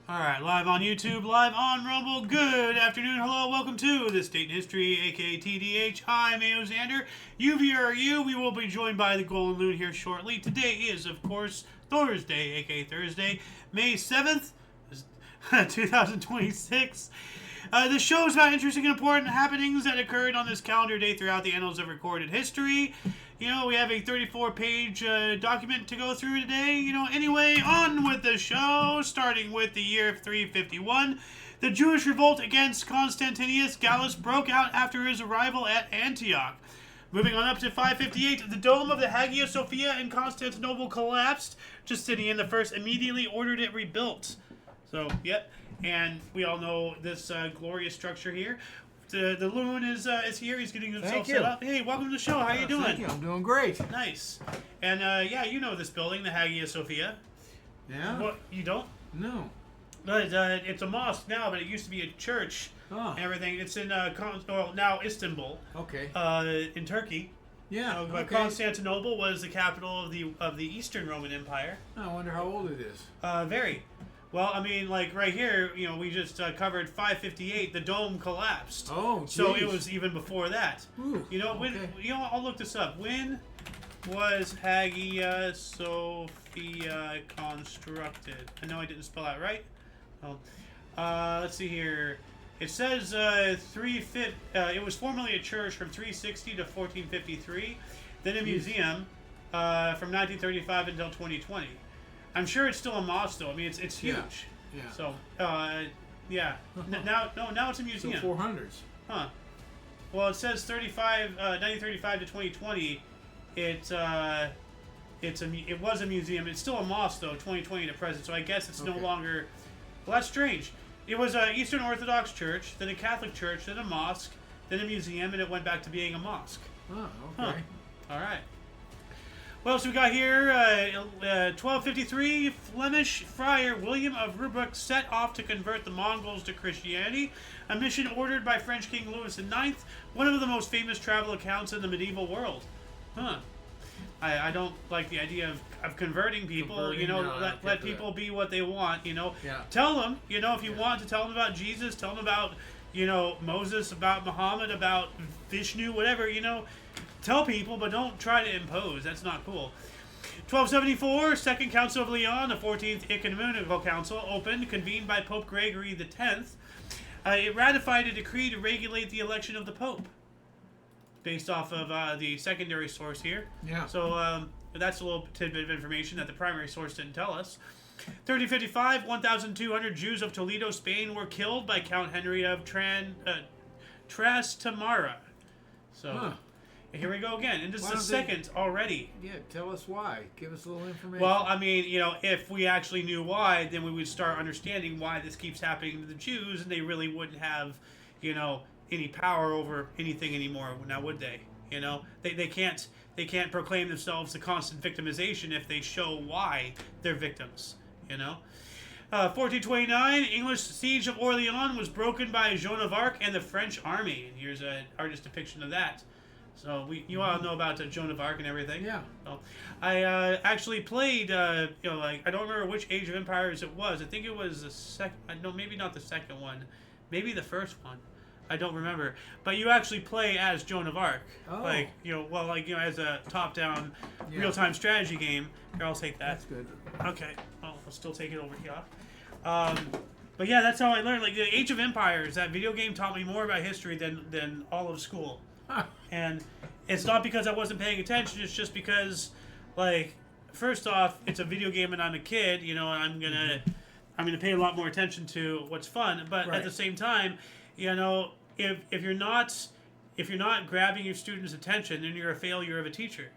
Alright, live on YouTube, live on Rumble. Good afternoon, hello, welcome to This Date in History, aka TDH. I'm Xander. UVRU. We will be joined by the Golden Loon here shortly. Today is, of course, Thursday, aka Thursday, May 7th, 2026. The show is about interesting and important happenings that occurred on this calendar day throughout the annals of recorded history. You know, we have a 34-page document to go through today. Anyway, on with the show, starting with the year 351. The Jewish revolt against Constantius Gallus broke out after his arrival at Antioch. Moving on up to 558, the dome of the Hagia Sophia in Constantinople collapsed. Justinian I immediately ordered it rebuilt. So, yep. And we all know this glorious structure here. The loon is here. He's getting himself set up. Hey, welcome to the show. How you doing? Thank you. I'm doing great. Nice. And yeah, you know this building, the Hagia Sophia. Yeah. What, you don't? No. It's a mosque now, but it used to be a church. Oh. And everything. It's in now Istanbul. Okay. In Turkey. Yeah. But okay. Constantinople was the capital of the Eastern Roman Empire. I wonder how old it is. Very. Well, I mean, like right here, we just covered 558. The dome collapsed. Oh, geez. So it was even before that. Ooh, When? okay. I'll look this up. When was Hagia Sophia constructed? I know I didn't spell that right. Oh. Let's see here. It says it was formerly a church from 360 to 1453, then a museum from 1935 until 2020. I'm sure it's still a mosque, though. I mean, it's huge. Yeah. So, yeah. Now it's a museum. So 400s. Huh. Well, it says 1935 to 2020. It was a museum. It's still a mosque, though, 2020 to present. So I guess it's no longer. Well, that's strange. It was an Eastern Orthodox church, then a Catholic church, then a mosque, then a museum, and it went back to being a mosque. Oh, okay. Huh. All right. What else we got here? 1253, Flemish friar William of Rubruck set off to convert the Mongols to Christianity, a mission ordered by French King Louis IX, one of the most famous travel accounts in the medieval world. Huh. I don't like the idea of converting people. Let people be what they want. Yeah. Tell them. If you want to tell them about Jesus, tell them about Moses, about Muhammad, about Vishnu, whatever. Tell people, but don't try to impose. That's not cool. 1274, Second Council of Lyon, the 14th Ecumenical Council, opened, convened by Pope Gregory X. It ratified a decree to regulate the election of the Pope, based off of the secondary source here. Yeah. So that's a little tidbit of information that the primary source didn't tell us. 1355, 1,200 Jews of Toledo, Spain, were killed by Count Henry of Trastamara. So... Huh. Here we go again. And this is the second already. Yeah, tell us why. Give us a little information. Well, I mean, if we actually knew why, then we would start understanding why this keeps happening to the Jews, and they really wouldn't have, any power over anything anymore. Now, would they? They can't proclaim themselves the constant victimization if they show why they're victims. 1429, English siege of Orleans was broken by Joan of Arc and the French army. And here's an artist depiction of that. So you all know about Joan of Arc and everything. Yeah. So I actually played. I don't remember which Age of Empires it was. I think it was the second. No, maybe not the second one. Maybe the first one. I don't remember. But you actually play as Joan of Arc. Oh. As a top-down real-time strategy game. Here, I'll take that. That's good. Okay. I'll still take it over here. But yeah, that's how I learned. Like the Age of Empires, that video game taught me more about history than all of school. And it's not because I wasn't paying attention. It's just because, first off, it's a video game and I'm a kid. And I'm gonna pay a lot more attention to what's fun. But at the same time, if you're not grabbing your students' attention, then you're a failure of a teacher.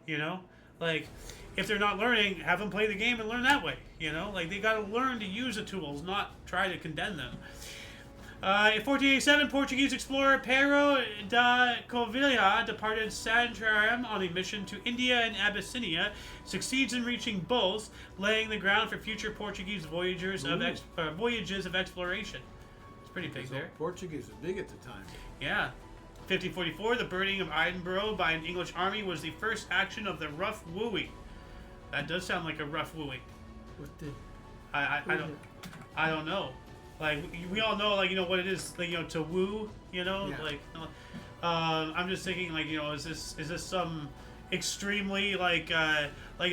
If they're not learning, have them play the game and learn that way. They got to learn to use the tools, not try to condemn them. In 1487, Portuguese explorer Pero da Covilhã departed Santarém on a mission to India and Abyssinia, succeeds in reaching both, laying the ground for future Portuguese voyages of exploration. It's pretty big there. Portuguese was big at the time. Yeah. 1544, the burning of Edinburgh by an English army was the first action of the rough wooing. That does sound like a rough wooing. What the? I don't. I don't know. Like we all know, like what it is, like to woo, Yeah. like. I'm just thinking, like is this some extremely like if like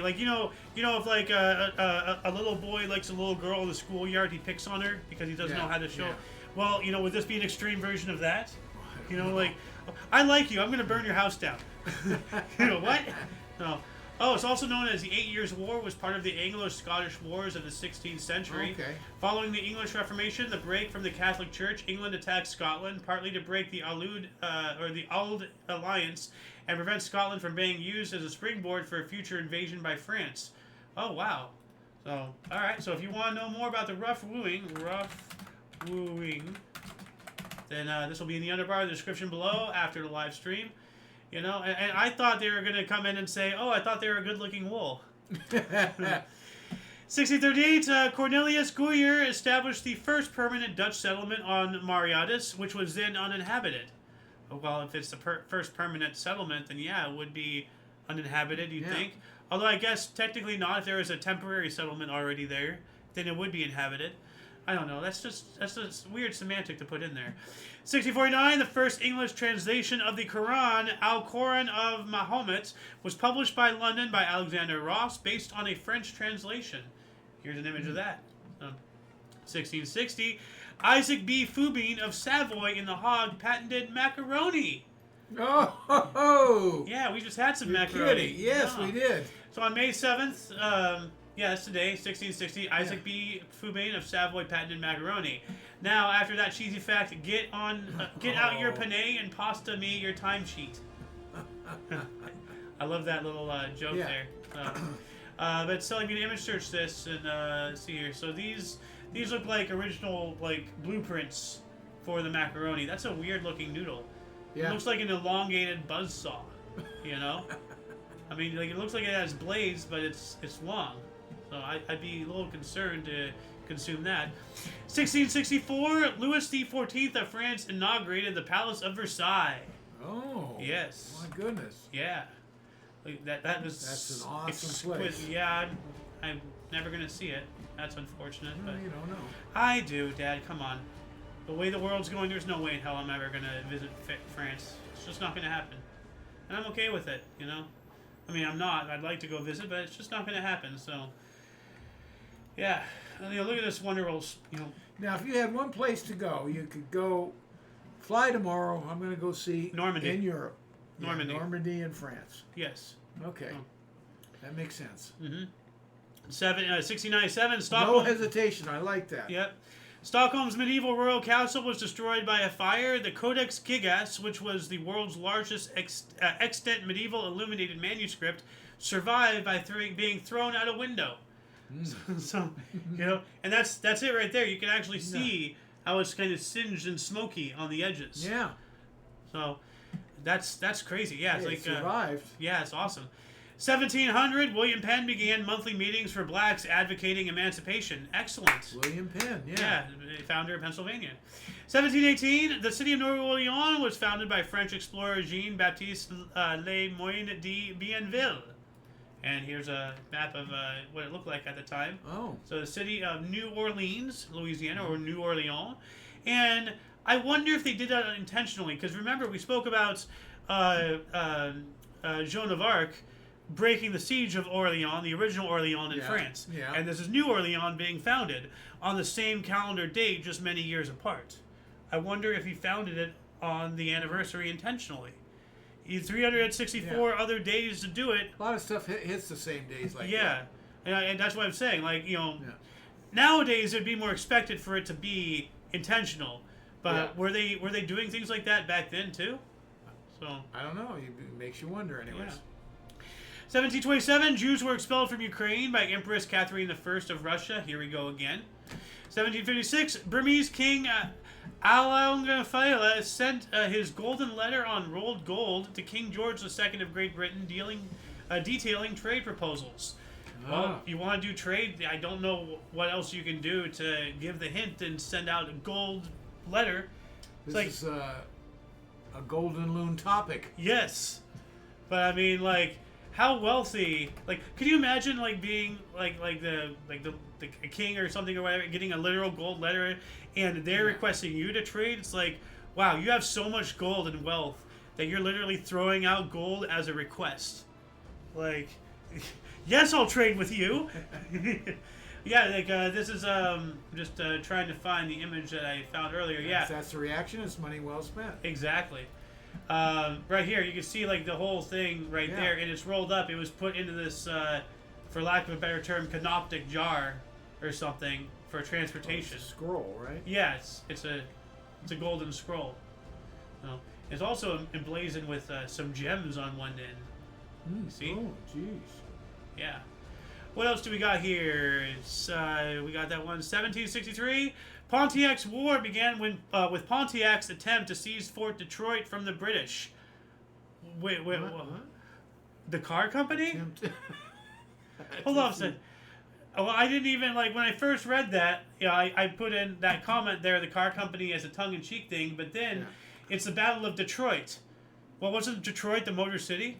a little boy likes a little girl in the schoolyard, he picks on her because he doesn't know how to show. Yeah. Well, would this be an extreme version of that? Like, I like you, I'm gonna burn your house down. What? No. Oh, it's also known as the 8 Years' War, was part of the Anglo-Scottish Wars of the 16th century. Okay. Following the English Reformation, the break from the Catholic Church, England attacked Scotland, partly to break the Auld Alliance and prevent Scotland from being used as a springboard for a future invasion by France. Oh, wow. So, all right. So if you want to know more about the rough wooing, then this will be in the underbar of the description below after the live stream. And I thought they were going to come in and say, oh, I thought they were a good-looking wool. 1638, Cornelius Goyer established the first permanent Dutch settlement on Mauritius, which was then uninhabited. Well, if it's the first permanent settlement, then yeah, it would be uninhabited, you'd think. Although I guess technically not. If there was a temporary settlement already there, then it would be inhabited. I don't know. That's just weird semantic to put in there. 1649, the first English translation of the Quran, Al-Quran of Mahomet, was published by London by Alexander Ross, based on a French translation. Here's an image of that. 1660, Isaac B. Fubine of Savoy in The Hague patented macaroni. Oh! Yeah, we just had some macaroni. Kidding. Yes, we did. So on May 7th, that's today, 1660, Isaac B. Fubine of Savoy patented macaroni. Now, after that cheesy fact, get out your penne and pasta me your timesheet. I love that little joke there. But still, I'm gonna image search this and see here. So these look like original blueprints for the macaroni. That's a weird looking noodle. Yeah. It looks like an elongated buzzsaw. I mean, it looks like it has blades, but it's long. So I'd be a little concerned to consume that. 1664, Louis XIV of France inaugurated the Palace of Versailles. Oh. Yes. My goodness. Yeah. That's an awesome place. Yeah, I'm never gonna see it. That's unfortunate. Well, but you don't know. I do, Dad. Come on. The way the world's going, there's no way in hell I'm ever gonna visit France. It's just not gonna happen, and I'm okay with it. I mean, I'm not. I'd like to go visit, but it's just not gonna happen. So. Yeah, look at this wonderful, Now, if you had one place to go, you could go fly tomorrow. I'm going to go see Normandy. In Europe. Normandy. Yeah, Normandy in France. Yes. Okay. That makes sense. 1697, Stockholm. No hesitation. I like that. Yep. Stockholm's medieval royal castle was destroyed by a fire. The Codex Gigas, which was the world's largest extant medieval illuminated manuscript, survived by being thrown out a window. So, and that's it right there. You can actually see how it's kind of singed and smoky on the edges. Yeah. So, that's crazy. Yeah, it's it survived. Yeah, it's awesome. 1700, William Penn began monthly meetings for blacks advocating emancipation. Excellent. William Penn, Yeah, founder of Pennsylvania. 1718, the city of New Orleans was founded by French explorer Jean-Baptiste Le Moyne de Bienville. And here's a map of what it looked like at the time. Oh. So the city of New Orleans, Louisiana, or New Orleans. And I wonder if they did that intentionally, because remember, we spoke about Joan of Arc breaking the siege of Orleans, the original Orleans in France. Yeah. And this is New Orleans being founded on the same calendar date, just many years apart. I wonder if he founded it on the anniversary intentionally. 364 other days to do it. A lot of stuff hits the same days like that. Yeah, and that's what I'm saying. Nowadays it'd be more expected for it to be intentional. But were they doing things like that back then too? So I don't know. It makes you wonder, anyways. 1727, Jews were expelled from Ukraine by Empress Catherine I of Russia. Here we go again. 1756, Burmese King Alangafela sent his golden letter on rolled gold to King George II of Great Britain, detailing trade proposals. Well, you want to do trade? I don't know what else you can do to give the hint and send out a gold letter. This is a golden loon topic. Yes, but I mean, how wealthy. Like, could you imagine like being like the king or something or whatever, getting a literal gold letter, and they're requesting you to trade? It's like, wow, you have so much gold and wealth that you're literally throwing out gold as a request. Like, yes, I'll trade with you. Yeah, like this is just trying to find the image that I found earlier. Yeah, That's the reaction. It's money well spent. exactly. Right here, you can see like the whole thing right there, and it's rolled up. It was put into this, for lack of a better term, canoptic jar or something for transportation. It's a scroll, right? Yeah, it's a golden scroll. It's also emblazoned with some gems on one end. See? Oh, jeez. Yeah. What else do we got here? It's, we got that one. 1763. Pontiac's War began with Pontiac's attempt to seize Fort Detroit from the British. Wait, what? The car company? Hold on a second. Well, I didn't even, like, when I first read that, I put in that comment there, the car company, as a tongue-in-cheek thing, but then it's the Battle of Detroit. Well, wasn't Detroit the Motor City?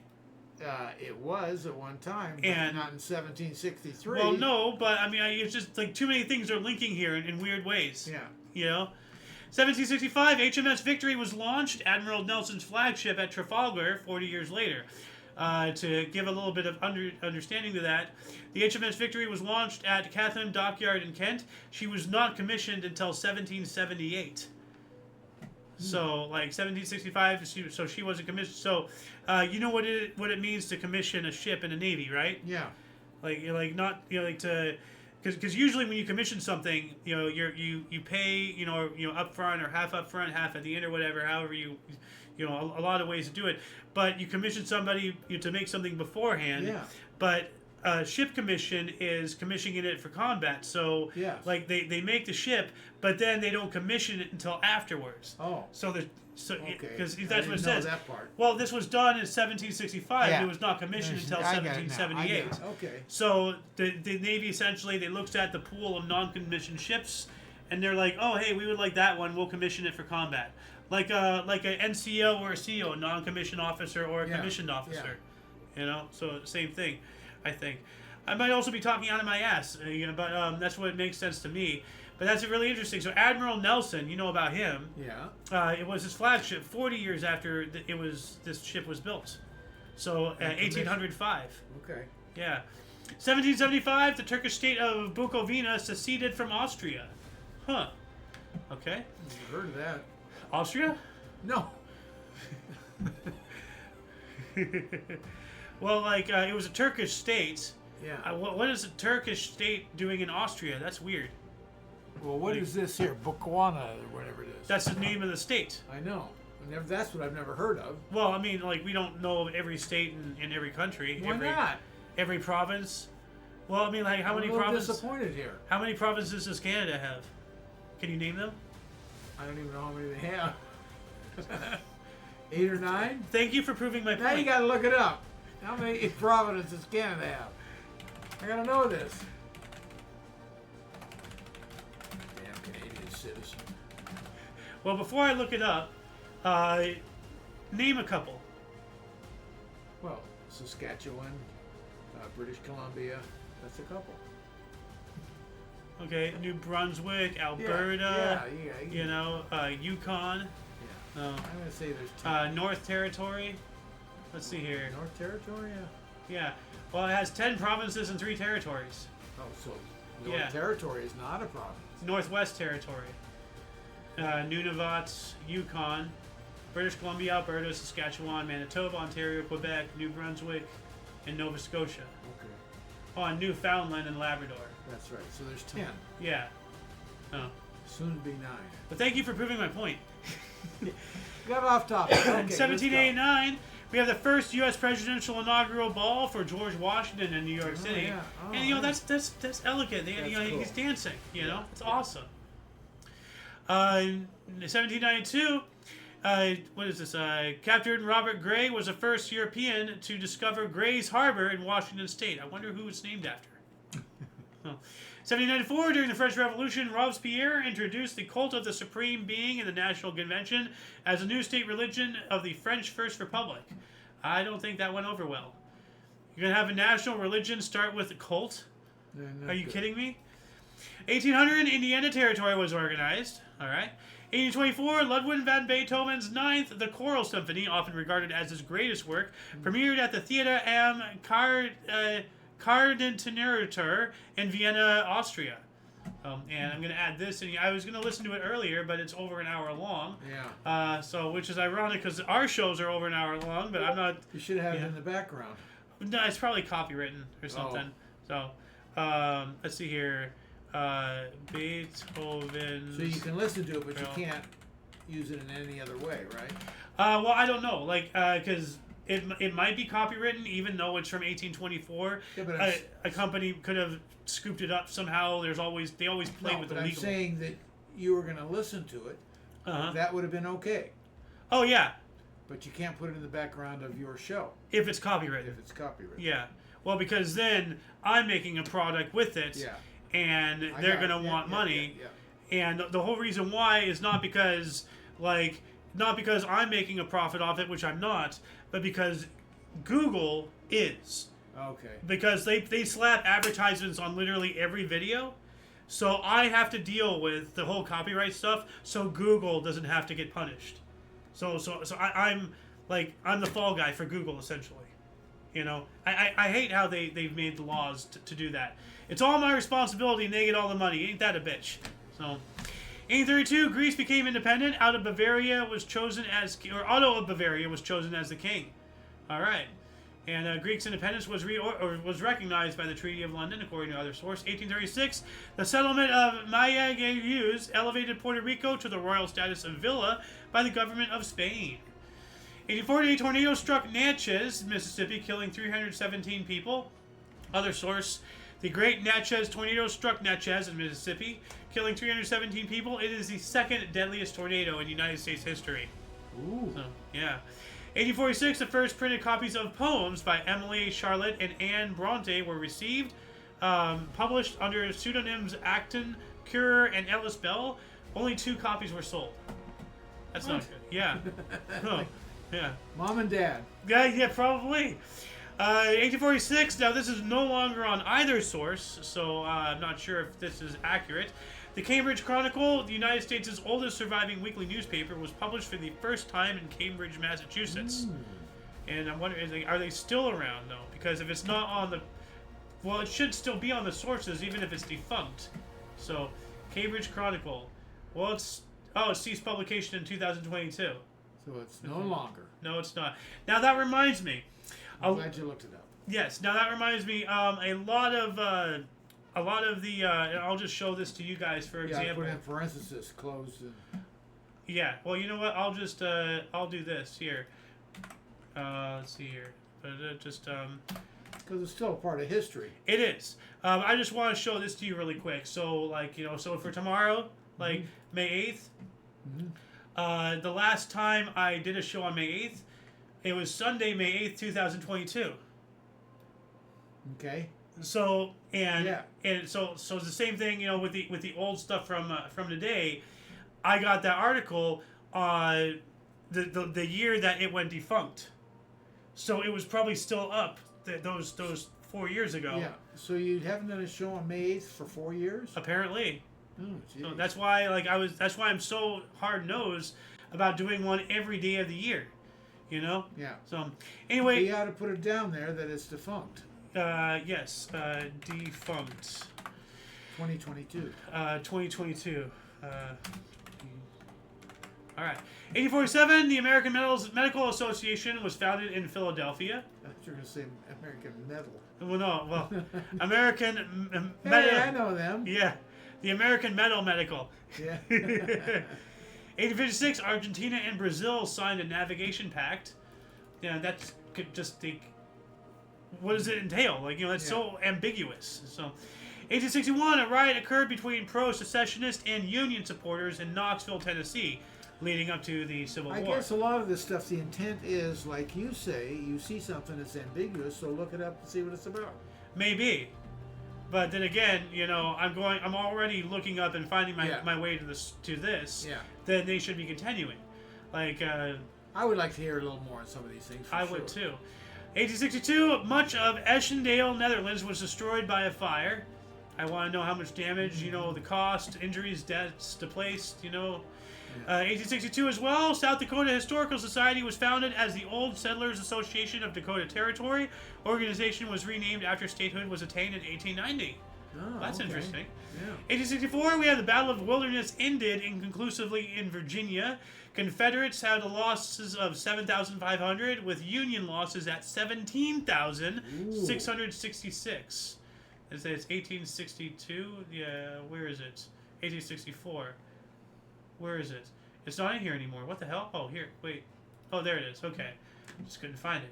It was at one time, but And- not in 1763. Well, no, but, I mean, it's just, like, too many things are linking here in weird ways. Yeah. You know? 1765, HMS Victory was launched, Admiral Nelson's flagship at Trafalgar 40 years later. To give a little bit of understanding to that, the HMS Victory was launched at Catherine Dockyard in Kent. She was not commissioned until 1778. So, like 1765, she wasn't commissioned. So, you know what it means to commission a ship in the Navy, right? Yeah. Like not to, because usually when you commission something, you pay up front or half up front, half at the end or whatever, however a lot of ways to do it. But you commission somebody to make something beforehand. Yeah. But ship commission is commissioning it for combat. So like they make the ship, but then they don't commission it until afterwards. Oh. Because Okay. that's what it says. That part. Well, this was done in 1765. Yeah. It was not commissioned until I get it now. 1778. I get it. Okay. So the Navy essentially, they looked at the pool of non-commissioned ships, and they're like, oh hey, we would like that one. We'll commission it for combat. Like a NCO or a CO, a non-commissioned officer or a commissioned officer. So same thing, I think. I might also be talking out of my ass, but that's what makes sense to me. But that's really interesting. So Admiral Nelson, you know about him. Yeah. It was his flagship 40 years after this ship was built. So 1805. Okay. Yeah. 1775, the Turkish state of Bukovina seceded from Austria. Huh. Okay. Never heard of that. Austria? No. Well, it was a Turkish state. Yeah. What is a Turkish state doing in Austria? That's weird. Well, what is this here? Bukwana or whatever it is. That's the name of the state. I know. That's what I've never heard of. Well, I mean, we don't know every state in every country. Why not? Every province. Well, I mean, how many I'm a little provinces? disappointed here. How many provinces does Canada have? Can you name them? I don't even know how many they have. 8 or 9? Thank you for proving my point. Now you gotta look it up. How many provinces does Canada have? I gotta know this. Damn Canadian citizen. Well, before I look it up, name a couple. Well, Saskatchewan, British Columbia. That's a couple. Okay, New Brunswick, Alberta. Yeah. Yukon. Yeah. I'm gonna say there's 10. North Territory. Let's see here. North Territory, yeah. Yeah. Well, it has 10 provinces and 3 territories. Oh, so North Territory is not a province. Northwest Territory. Nunavut, Yukon, British Columbia, Alberta, Saskatchewan, Manitoba, Ontario, Quebec, New Brunswick, and Nova Scotia. Okay. Oh, and Newfoundland and Labrador. That's right. So there's 10. Yeah. Oh. Soon to be 9. But thank you for proving my point. Got off topic. Okay, In 1789, we have the first U.S. presidential inaugural ball for George Washington in New York City. Yeah. Oh, And that's elegant. That's cool. cool. He's dancing. It's Yeah. awesome. In 1792, what is this? Captain Robert Gray was the first European to discover Gray's Harbor in Washington State. I wonder who it's named after. 1794, during the French Revolution, Robespierre introduced the cult of the Supreme Being in the National Convention as a new state religion of the French First Republic. I don't think that went over well. You're going to have a national religion start with a cult? Are you Good. kidding me? 1800, Indiana Territory was organized. All right. 1824, Ludwig van Beethoven's Ninth, the Choral Symphony, often regarded as his greatest work, premiered at the Theater am Kardentheater in Vienna, Austria. And I'm going to add this. And I was going to listen to it earlier, but it's over an hour long. Yeah. So, which is ironic because our shows are over an hour long, but I'm not. You should have it in the background. No, it's probably copywritten or something. So, let's see here. Beethoven. So you can listen to it, but you can't use it in any other way, right? Well, I don't know, like, because it might be copywritten, even though it's from 1824. Yeah, but a company could have scooped it up somehow. They always play with the legal. I'm saying that you were going to listen to it. That would have been okay. Oh yeah. But you can't put it in the background of your show. If it's copywritten. If it's copywritten. Yeah. Well, because then I'm making a product with it. Yeah. And they're going to want money. Yeah. And the whole reason why is not because I'm making a profit off it, which I'm not, but because Google is. Okay. Because they slap advertisements on literally every video. So I have to deal with the whole copyright stuff so Google doesn't have to get punished. So I'm the fall guy for Google, essentially. You know, I hate how they've made the laws to do that. It's all my responsibility and they get all the money. Ain't that a bitch? So, 1832, Greece became independent. Otto of Bavaria was chosen as the king. All right. And Greece's independence was recognized by the Treaty of London, according to other sources. 1836, the settlement of Mayagüez elevated Puerto Rico to the royal status of villa by the government of Spain. 1840, a tornado struck Natchez, Mississippi, killing 317 people. Other source, the Great Natchez tornado struck Natchez in Mississippi, killing 317 people. It is the second deadliest tornado in United States history. Ooh. So, yeah. 1846, the first printed copies of poems by Emily Charlotte and Anne Bronte were received, published under pseudonyms Acton, Currer, and Ellis Bell. Only 2 copies were sold. That's not good. Yeah. Huh. Yeah. Mom and Dad. Yeah, probably. 1846, now this is no longer on either source, so I'm not sure if this is accurate. The Cambridge Chronicle, the United States' oldest surviving weekly newspaper, was published for the first time in Cambridge, Massachusetts. And I'm wondering, are they still around, though? Because if it's not on the... Well, it should still be on the sources, even if it's defunct. So, Cambridge Chronicle. Well, it ceased publication in 2022. So it's no longer. No, it's not. Now, that reminds me. I'm glad you looked it up. Yes. Now, that reminds me, a lot of the, and I'll just show this to you guys, for example. Yeah, put in parenthesis, closed. Yeah, well, you know what? I'll just, I'll do this here. Let's see here. Just, because it's still a part of history. It is. I just want to show this to you really quick. So, like, you know, so for tomorrow, like, May 8th, the last time I did a show on May 8th, it was Sunday, May 8th, 2022. Okay. So so it's the same thing, you know, with the old stuff from today. I got that article on the year that it went defunct, so it was probably still up those 4 years ago. Yeah. So you haven't done a show on May 8th for 4 years? Apparently. Oh, so that's why that's why I'm so hard nosed about doing one every day of the year. You know. Yeah. So anyway, but you ought to put it down there that it's defunct. Yes, defunct. 2022. 2022. All right. 1847, the American Medical Association was founded in Philadelphia. I thought you were going to say American Metal. Well, no. Well, American Hey, I know them. Yeah. The American Medical. Yeah. 1856, Argentina and Brazil signed a navigation pact. Yeah, that's just the... What does it entail? Like, you know, that's so ambiguous. So, 1861, a riot occurred between pro-secessionist and Union supporters in Knoxville, Tennessee, leading up to the Civil War. I guess a lot of this stuff, the intent is, like you say, you see something that's ambiguous, so look it up and see what it's about. Maybe. But then again, you know, I'm already looking up and finding my way to this. Yeah. Then they should be continuing. Like, I would like to hear a little more on some of these things. I would too. 1862, much of Eschendale, Netherlands was destroyed by a fire. I want to know how much damage, the cost, injuries, deaths, displaced, 1862 as well, South Dakota Historical Society was founded as the Old Settlers Association of Dakota Territory. Organization was renamed after statehood was attained in 1890. Oh, That's interesting. Yeah. 1864, we have the Battle of the Wilderness ended inconclusively in Virginia. Confederates had losses of 7,500, with Union losses at 17,666. It says 1862. Yeah, where is it? 1864. Where is it? It's not in here anymore. What the hell? Oh, here. Wait. Oh, there it is. Okay. Just couldn't find it.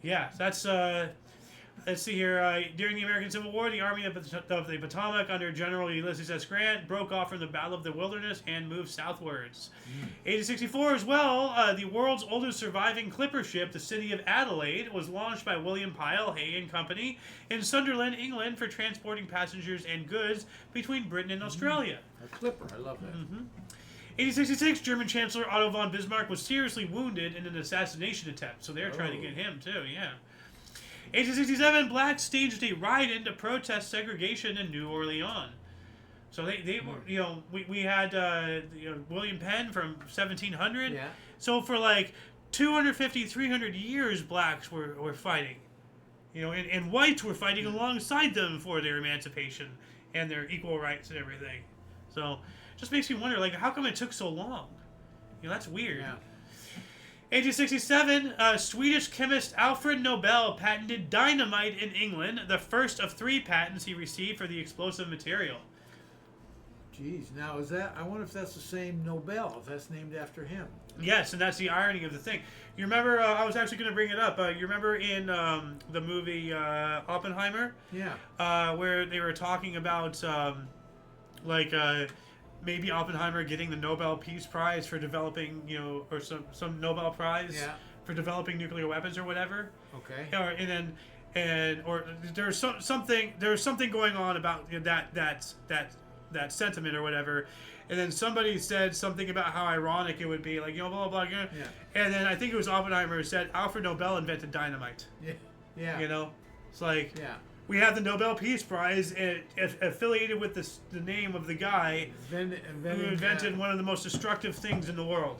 Yeah, that's, let's see here. During the American Civil War, the Army of the Potomac under General Ulysses S. Grant broke off from the Battle of the Wilderness and moved southwards. 1864 as well, the world's oldest surviving clipper ship, the City of Adelaide, was launched by William Pyle, Hay and Company in Sunderland, England, for transporting passengers and goods between Britain and Australia. A clipper, I love that. 1866, German Chancellor Otto von Bismarck was seriously wounded in an assassination attempt, so they're trying to get him too, yeah. 1867, blacks staged a riot to protest segregation in New Orleans. So they were, we had William Penn from 1700. Yeah. So for like 250, 300 years, blacks were fighting. And whites were fighting alongside them for their emancipation and their equal rights and everything. So just makes me wonder, like, how come it took so long? That's weird. Yeah. 1867, Swedish chemist Alfred Nobel patented dynamite in England, the first of 3 patents he received for the explosive material. Jeez, now is that? I wonder if that's the same Nobel, if that's named after him. Yes, and that's the irony of the thing. You remember? I was actually going to bring it up. You remember in the movie Oppenheimer? Yeah. Where they were talking about maybe Oppenheimer getting the Nobel Peace Prize for developing, or some Nobel Prize for developing nuclear weapons or whatever. Okay. Or there's something going on about that sentiment or whatever, and then somebody said something about how ironic it would be, like blah blah blah. Yeah. And then I think it was Oppenheimer who said Alfred Nobel invented dynamite. Yeah. Yeah. It's like. Yeah. We have the Nobel Peace Prize affiliated with the name of the guy who invented one of the most destructive things in the world.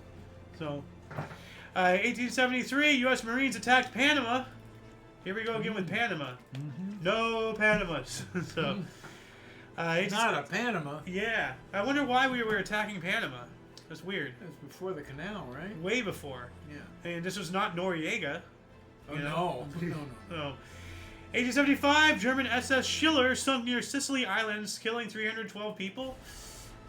So, 1873, U.S. Marines attacked Panama. Here we go again with Panama. No Panamas. So, not a Panama. Yeah. I wonder why we were attacking Panama. That's weird. That's before the canal, right? Way before. Yeah. And this was not Noriega. Oh, no. No. 1875, German SS Schiller sunk near Sicily Islands, killing 312 people.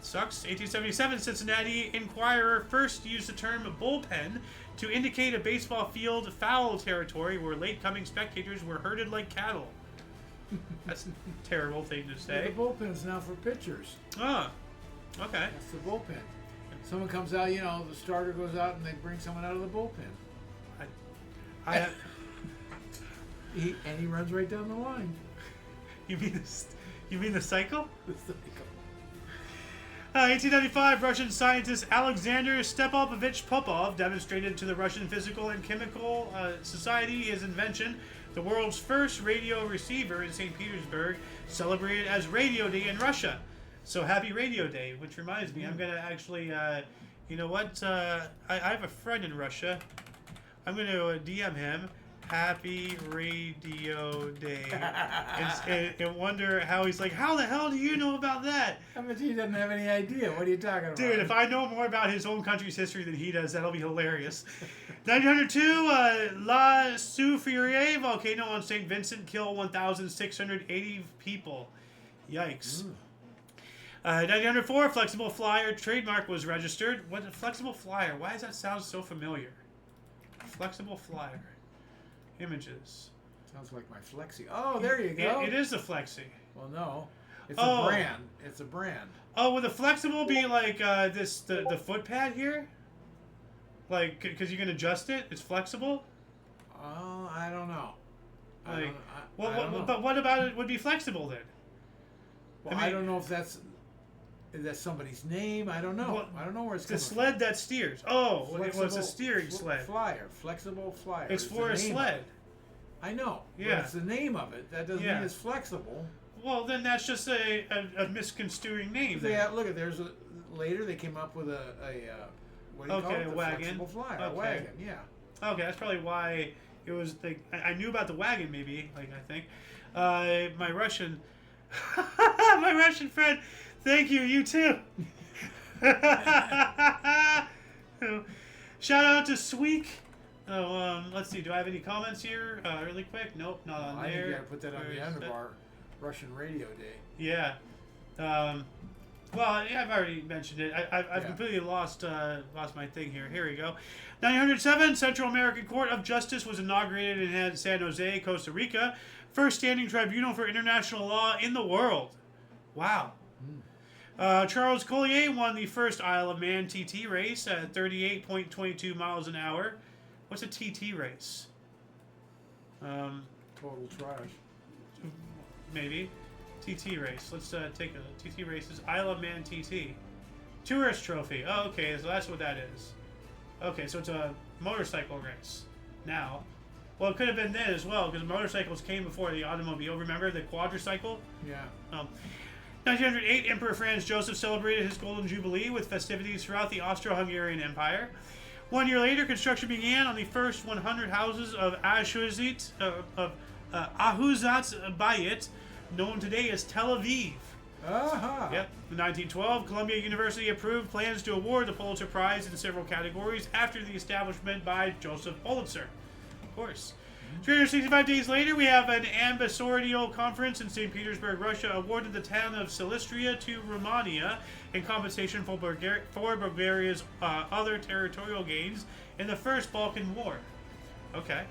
Sucks. 1877, Cincinnati Enquirer first used the term bullpen to indicate a baseball field foul territory where late-coming spectators were herded like cattle. That's a terrible thing to say. The bullpen's now for pitchers. Ah, okay. That's the bullpen. Someone comes out, the starter goes out and they bring someone out of the bullpen. He runs right down the line. You mean the cycle? The cycle. 1895, Russian scientist Alexander Stepanovich Popov demonstrated to the Russian Physical and Chemical Society his invention, the world's first radio receiver in St. Petersburg, celebrated as Radio Day in Russia. So happy Radio Day, which reminds me, I'm going to actually, you know what, I have a friend in Russia. I'm going to DM him. Happy Radio Day. and wonder how he's like, how the hell do you know about that? I bet he doesn't have any idea. What are you talking about? Dude, if I know more about his own country's history than he does, that'll be hilarious. 1902, La Soufriere volcano on St. Vincent killed 1,680 people. Yikes. 1904, Flexible Flyer trademark was registered. What, Flexible Flyer? Why does that sound so familiar? Flexible Flyer. Images. Sounds like my Flexi. Oh, there you go. It is a Flexi. Well, no. It's a brand. It's a brand. Oh, would the Flexible be like the foot pad here? Like, because you can adjust it? It's flexible? Oh, I don't know. But what about it would be flexible then? Well, I don't know if that's somebody's name. I don't know. I don't know where it's coming from. The sled that steers. Oh, it was a steering sled. Flyer. Flexible Flyer. It's for a sled. I know. Yeah. But it's the name of it. That doesn't Yeah. mean it's flexible. Well, then that's just a misconstruing name. Look at later they came up with a what do you call it? A The wagon. Flexible flyer. Okay. A wagon. Yeah. Okay, that's probably why it was. I knew about the wagon, maybe. Like I think, my Russian, my Russian friend. Thank you. You too. Shout out to Sweek. Oh, let's see. Do I have any comments here? Really quick. Nope, not on I there. think you got to put that on the end of our Russian radio day. Yeah. Well, yeah, I've already mentioned it. I've completely lost my thing here. Here we go. 1907, Central American Court of Justice was inaugurated in San Jose, Costa Rica. First standing tribunal for international law in the world. Wow. Charles Collier won the first Isle of Man TT race at 38.22 miles an hour. What's a TT race? Total trash. Maybe. TT race. Let's take a TT races. Isle of Man TT. Tourist trophy. Oh, okay. So that's what that is. Okay, so it's a motorcycle race. Now. Well, it could have been then as well, because motorcycles came before the automobile. Remember the quadricycle? Yeah. 1908, Emperor Franz Joseph celebrated his Golden Jubilee with festivities throughout the Austro-Hungarian Empire. 1 year later, construction began on the first 100 houses of Ahuzat Bayit, known today as Tel Aviv. Uh-huh. Yep. In 1912, Columbia University approved plans to award the Pulitzer Prize in several categories after the establishment by Joseph Pulitzer. Of course. 365 days later, we have an ambassadorial conference in St. Petersburg, Russia, awarded the town of Silistria to Romania in compensation for Bulgaria's other territorial gains in the First Balkan War. Okay.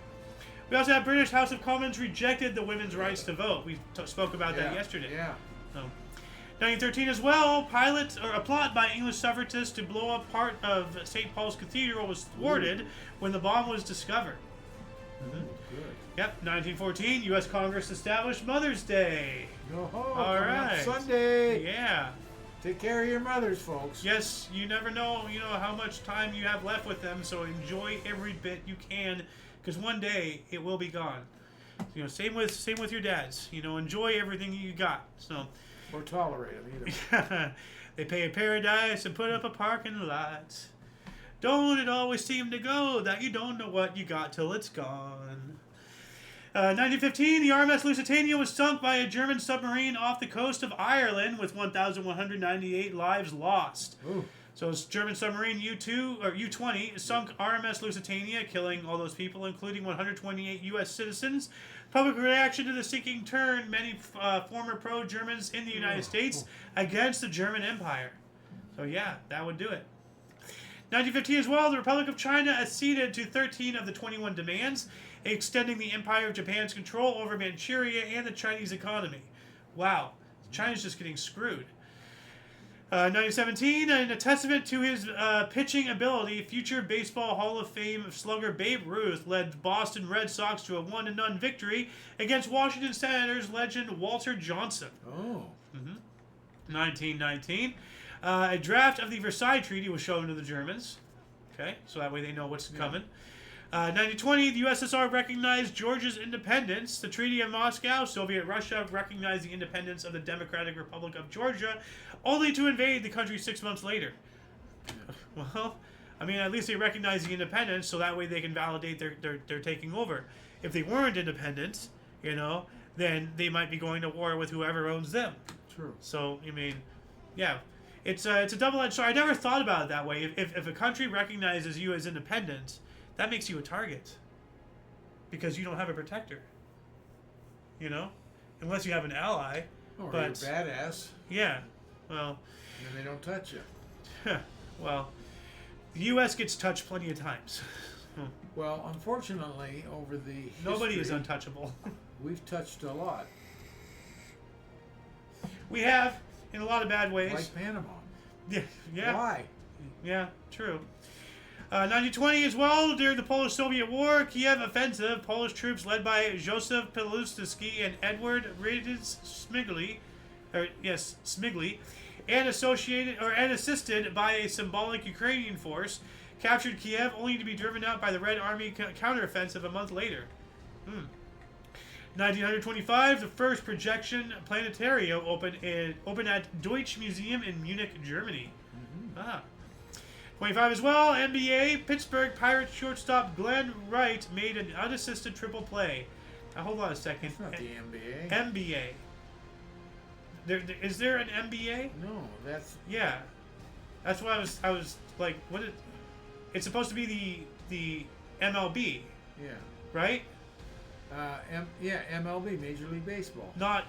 We also have British House of Commons rejected the women's rights to vote. We spoke about that yesterday. Yeah. 1913 as well, a plot by English suffragists to blow up part of St. Paul's Cathedral was thwarted when the bomb was discovered. Good. Yep, 1914, U.S. Congress established Mother's Day. All right. Sunday. Yeah. Take care of your mothers, folks. Yes, you never know, how much time you have left with them, so enjoy every bit you can, because one day it will be gone. Same with your dads. Enjoy everything you got. So. Or tolerate them either. They pay a paradise and put up a parking lot. Don't it always seem to go that you don't know what you got till it's gone. 1915, the RMS Lusitania was sunk by a German submarine off the coast of Ireland with 1,198 lives lost. Ooh. So it's German submarine U-20 sunk RMS Lusitania, killing all those people, including 128 U.S. citizens. Public reaction to the sinking turned many former pro-Germans in the United States against the German Empire. So yeah, that would do it. 1915 as well, the Republic of China acceded to 13 of the 21 demands, extending the Empire of Japan's control over Manchuria and the Chinese economy. Wow, China's just getting screwed. 1917, in a testament to his pitching ability, future Baseball Hall of Fame slugger Babe Ruth led Boston Red Sox to a 1-0 victory against Washington Senators legend Walter Johnson. 1919, a draft of the Versailles Treaty was shown to the Germans. Okay, so that way they know what's coming. 1920, the USSR recognized Georgia's independence. The Treaty of Moscow, Soviet Russia recognized the independence of the Democratic Republic of Georgia, only to invade the country 6 months later. Well, at least they recognized the independence, so that way they can validate their taking over. If they weren't independent, then they might be going to war with whoever owns them. True. So, yeah. It's a double-edged sword. I never thought about it that way. If a country recognizes you as independent, that makes you a target. Because you don't have a protector. Unless you have an ally. Or you're a badass. Yeah. Well. And they don't touch you. Well, the U.S. gets touched plenty of times. Well, unfortunately, over the history, nobody is untouchable. We've touched a lot. We have, in a lot of bad ways. Like Panama. Yeah. Why? Yeah, true. 1920 as well, during the Polish-Soviet War, Kiev offensive, Polish troops led by Joseph Pilsudski and Edward Smigly, and assisted by a symbolic Ukrainian force, captured Kiev only to be driven out by the Red Army counteroffensive a month later. 1925, the first projection planetarium opened at Deutsche Museum in Munich, Germany. Ah. 25 as well, NBA, Pittsburgh Pirates shortstop Glenn Wright made an unassisted triple play. Now, hold on a second. It's not the NBA. NBA. Is there an NBA? No, that's... Yeah. That's why I was like, what? It's supposed to be the MLB. Yeah. Right? MLB, Major League Baseball. Not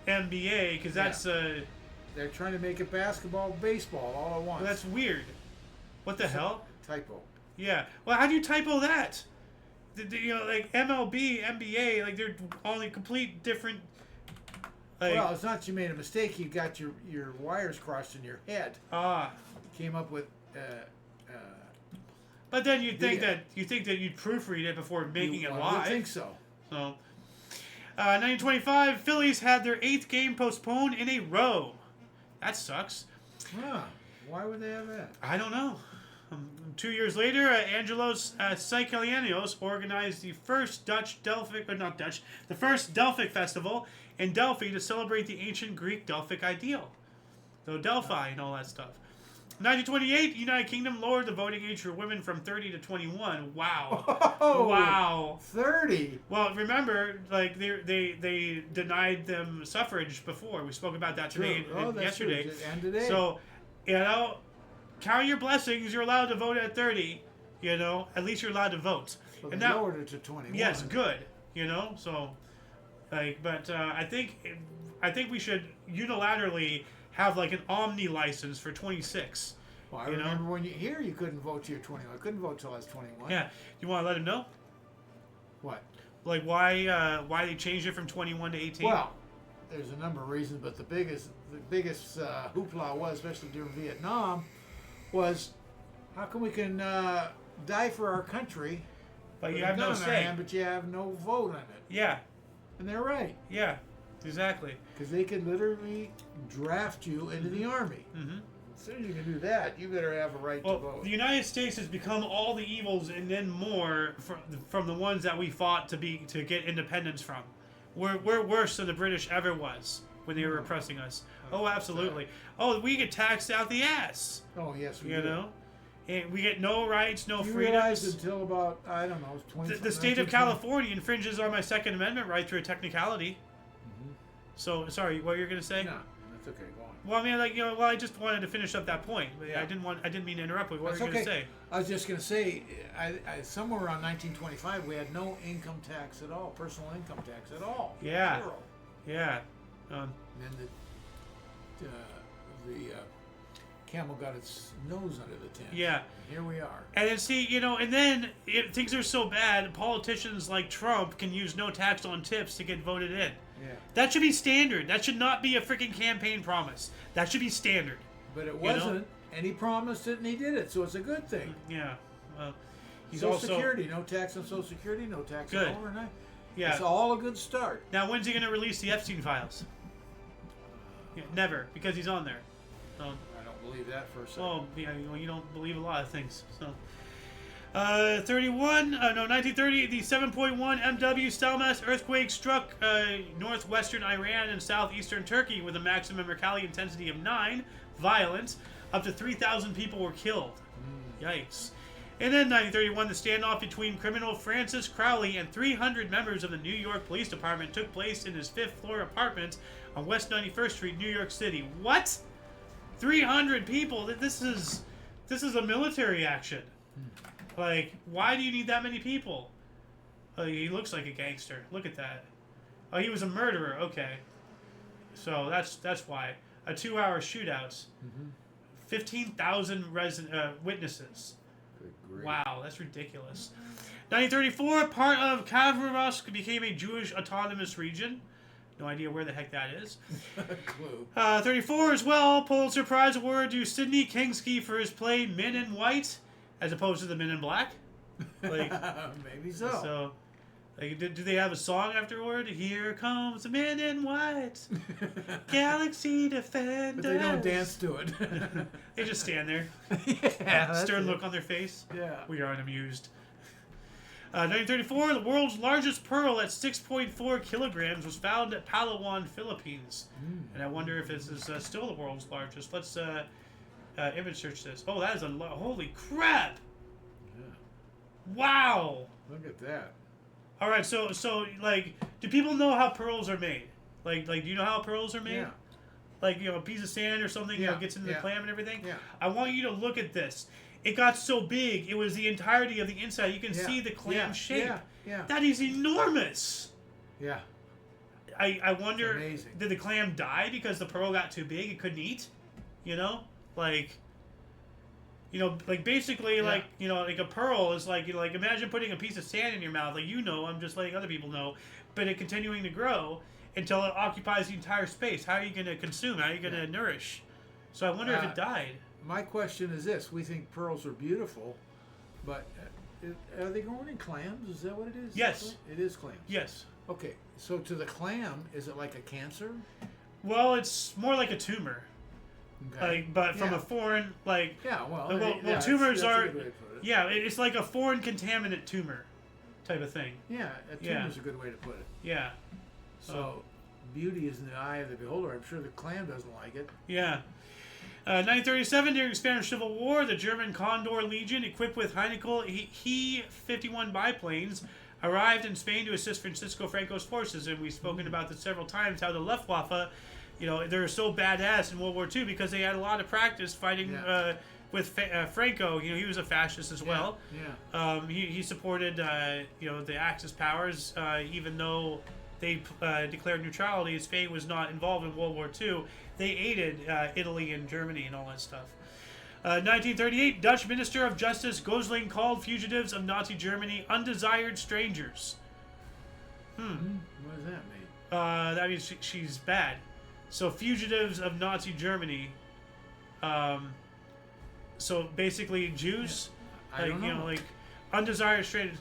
NBA, because that's... They're trying to make it basketball, baseball, all at once. Well, that's weird. What the hell? Typo. Yeah. Well, how do you typo that? You know, like MLB, NBA, like they're all in complete different... Like, well, it's not that you made a mistake. You got your wires crossed in your head. Ah. Came up with... but then you'd think that you'd proofread it before making it live. I would think so. So, 1925, Phillies had their 8th game postponed in a row. That sucks. Huh. Why would they have that? I don't know. 2 years later, Angelos Sikelianos organized the first the first Delphic festival in Delphi to celebrate the ancient Greek Delphic ideal. So Delphi and all that stuff. 1928, United Kingdom lowered the voting age for women from 30 to 21. Wow. Oh, wow. 30? Well, remember, like they denied them suffrage before. We spoke about that today yesterday. True. And today. So, you know, count your blessings. You're allowed to vote at 30. You know, at least you're allowed to vote. Well, and they that, lowered it to 21. Yes, good. You know, so like, but I think we should unilaterally have like an omni license for 26. Well, I remember when you couldn't vote till you're 21. I couldn't vote till I was 21. Yeah. You want to let him know? What? Like why they changed it from 21 to 18? Well, there's a number of reasons, but the biggest hoopla was, especially during Vietnam, was how come we can die for our country, but you have no say, but you have no vote on it? Yeah. And they're right. Yeah. Exactly. Because they can literally draft you into the army. Mm-hmm. As soon as you can do that, you better have a right to vote. The United States has become all the evils and then more from the ones that we fought to get independence from. We're worse than the British ever was when they were oppressing us. Oh, absolutely. Oh, we get taxed out the ass. Oh, yes, we do. You know? And we get no rights, no freedoms. Realized until about, I don't know, 20. The state of California infringes on my Second Amendment right through a technicality. Mm-hmm. So, sorry, what you're gonna say? No, that's okay. Go on. Well, I mean, like, you know, I just wanted to finish up that point. Yeah. I didn't mean to interrupt. What were you gonna say? I was just gonna say, I somewhere around 1925, we had no income tax at all, personal income tax at all. Yeah. 0. Yeah. And then the camel got its nose under the tent. Yeah. Here we are. And then see, you know, and then things are so bad, politicians like Trump can use no tax on tips to get voted in. Yeah. That should be standard. That should not be a freaking campaign promise. That should be standard. But it wasn't, and he promised it, and he did it, so it's a good thing. Yeah. Well, he's Social also Security, no tax on Social Security, no tax on overnight. Yeah. It's all a good start. Now, when's he going to release the Epstein files? Yeah, never, because he's on there. So, I don't believe that for a second. Well, yeah, you don't believe a lot of things. So, 1930, the 7.1 MW Stelmas earthquake struck northwestern Iran and southeastern Turkey with a maximum Mercalli intensity of 9, violent. Up to 3,000 people were killed. Yikes. And then 1931, the standoff between criminal Francis Crowley and 300 members of the New York Police Department took place in his 5th floor apartment on West 91st Street, New York City. What? 300 people? This is a military action. Like, why do you need that many people? Oh, he looks like a gangster. Look at that. Oh, he was a murderer. Okay. So that's why. A 2-hour shootout. 15,000 witnesses. Wow, that's ridiculous. 1934, part of Kavrovsk became a Jewish autonomous region. No idea where the heck that is. Clue. 34 as well, Pulitzer Prize award to Sidney Kingsky for his play Men in White, as opposed to the Men in Black. Like, maybe so. So, like, do they have a song afterward? Here comes the Men in White, Galaxy Defenders. But they don't dance to it. They just stand there. Yeah, Stern look on their face. Yeah. We are unamused. 1934, the world's largest pearl at 6.4 kilograms was found at Palawan, Philippines. And I wonder if this is still the world's largest. Let's image search this. Oh, that is a lot. Holy crap! Yeah. Wow! Look at that. All right, so like, do people know how pearls are made? Like, do you know how pearls are made? Yeah. Like, a piece of sand or something, gets into the clam and everything? Yeah. I want you to look at this. It got so big, it was the entirety of the inside. You can see the clam shape. Yeah. That is enormous. Yeah. I wonder, amazing. did the clam die because the pearl got too big? It couldn't eat? Like basically, like a pearl is like, imagine putting a piece of sand in your mouth. Like, I'm just letting other people know. But it continuing to grow until it occupies the entire space. How are you going to consume? How are you going to nourish? So I wonder if it died. My question is this. We think pearls are beautiful, but are they growing in clams? Is that what it is? Yes. It is clams. Yes. Okay, so to the clam, is it like a cancer? Well, it's more like a tumor. Okay. But from a foreign, tumors are... That's a good way to put it. Yeah, it's like a foreign contaminant tumor type of thing. Yeah, a tumor's a good way to put it. Yeah. So, beauty is in the eye of the beholder. I'm sure the clam doesn't like it. Yeah. 1937, during the Spanish Civil War, the German Condor Legion, equipped with Heinkel He-51 biplanes, arrived in Spain to assist Francisco Franco's forces. And we've spoken about this several times, how the Luftwaffe, they're so badass in World War II because they had a lot of practice fighting with Franco. He was a fascist as well. Yeah. He supported, the Axis powers, even though they declared neutrality. Spain was not involved in World War II. They aided Italy and Germany and all that stuff. 1938, Dutch Minister of Justice Gosling called fugitives of Nazi Germany undesired strangers. What does that mean? That means she's bad. So fugitives of Nazi Germany. So basically Jews, I don't know. like undesired strangers.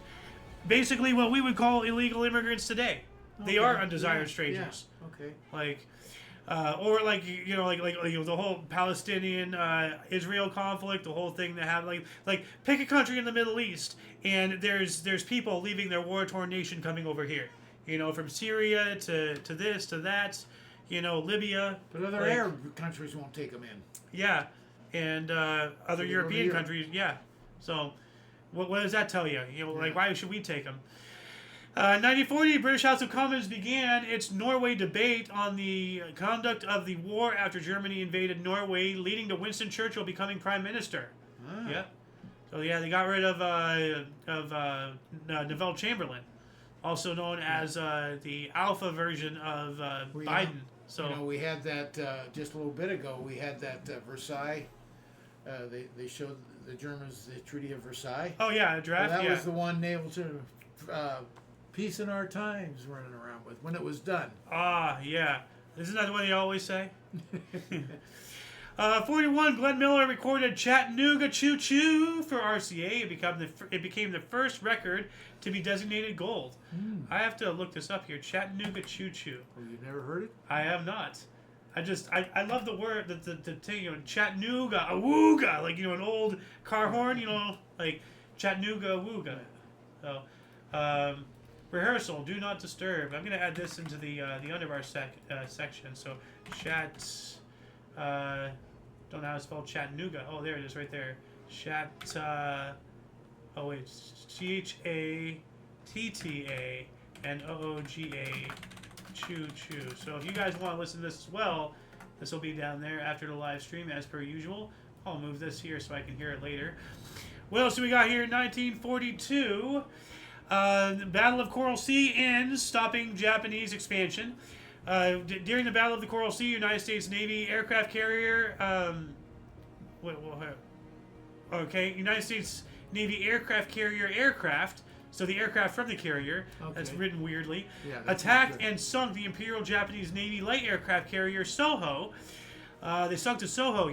Basically, what we would call illegal immigrants today. They are undesired strangers. Yeah. Okay. Or the whole Palestinian Israel conflict, the whole thing that happened. Like pick a country in the Middle East, and there's people leaving their war-torn nation coming over here. From Syria to this to that. Libya. But other Arab countries won't take them in. Yeah, and other European countries. Yeah. So, what does that tell you? Why should we take them? 1940, British House of Commons began its Norway debate on the conduct of the war after Germany invaded Norway, leading to Winston Churchill becoming Prime Minister. Yeah. So they got rid of Neville Chamberlain, also known as the alpha version of Biden. So we had that just a little bit ago. We had that Versailles. They showed the Germans the Treaty of Versailles. Oh yeah, a draft. Well, that was the one able to peace in our times running around with when it was done. Ah, yeah. Isn't that what they always say? 41, Glenn Miller recorded Chattanooga Choo Choo for RCA. It became the first record to be designated gold. I have to look this up here. Chattanooga Choo Choo. Oh, you've never heard it? I have not. I love the word, the thing, Chattanooga, awooga, like, an old car horn, like Chattanooga, awooga. So, rehearsal, do not disturb. I'm going to add this into the underbar section. So, don't know how to spell Chattanooga. Oh, there it is, right there. Oh wait, CHATTANOOGA, choo choo. So if you guys want to listen to this as well, this will be down there after the live stream as per usual. I'll move this here so I can hear it later. What else do we got here? 1942. The Battle of Coral Sea ends, stopping Japanese expansion. During the Battle of the Coral Sea, United States Navy aircraft carrier... United States Navy aircraft carrier aircraft, so the aircraft from the carrier, that's written weirdly, attacked and sunk the Imperial Japanese Navy light aircraft carrier Soho. They sunk to Soho,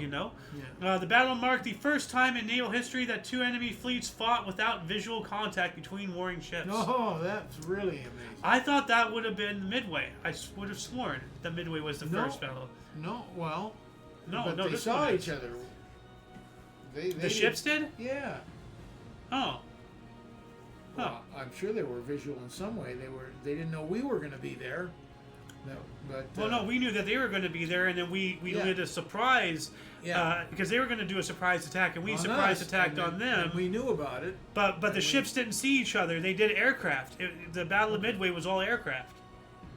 The battle marked the first time in naval history that two enemy fleets fought without visual contact between warring ships. Oh, that's really amazing. I thought that would have been Midway. I would have sworn that Midway was the first battle. No, well... No, they this saw one each other. The ships did? Yeah. Oh. Well, I'm sure they were visual in some way. They didn't know we were going to be there. No, but Well, no, we knew that they were going to be there, and then we did a surprise, because they were going to do a surprise attack, and we on surprise us, attacked and on then- them. and we knew about it. But the ships didn't see each other. They did aircraft. The Battle of Midway was all aircraft.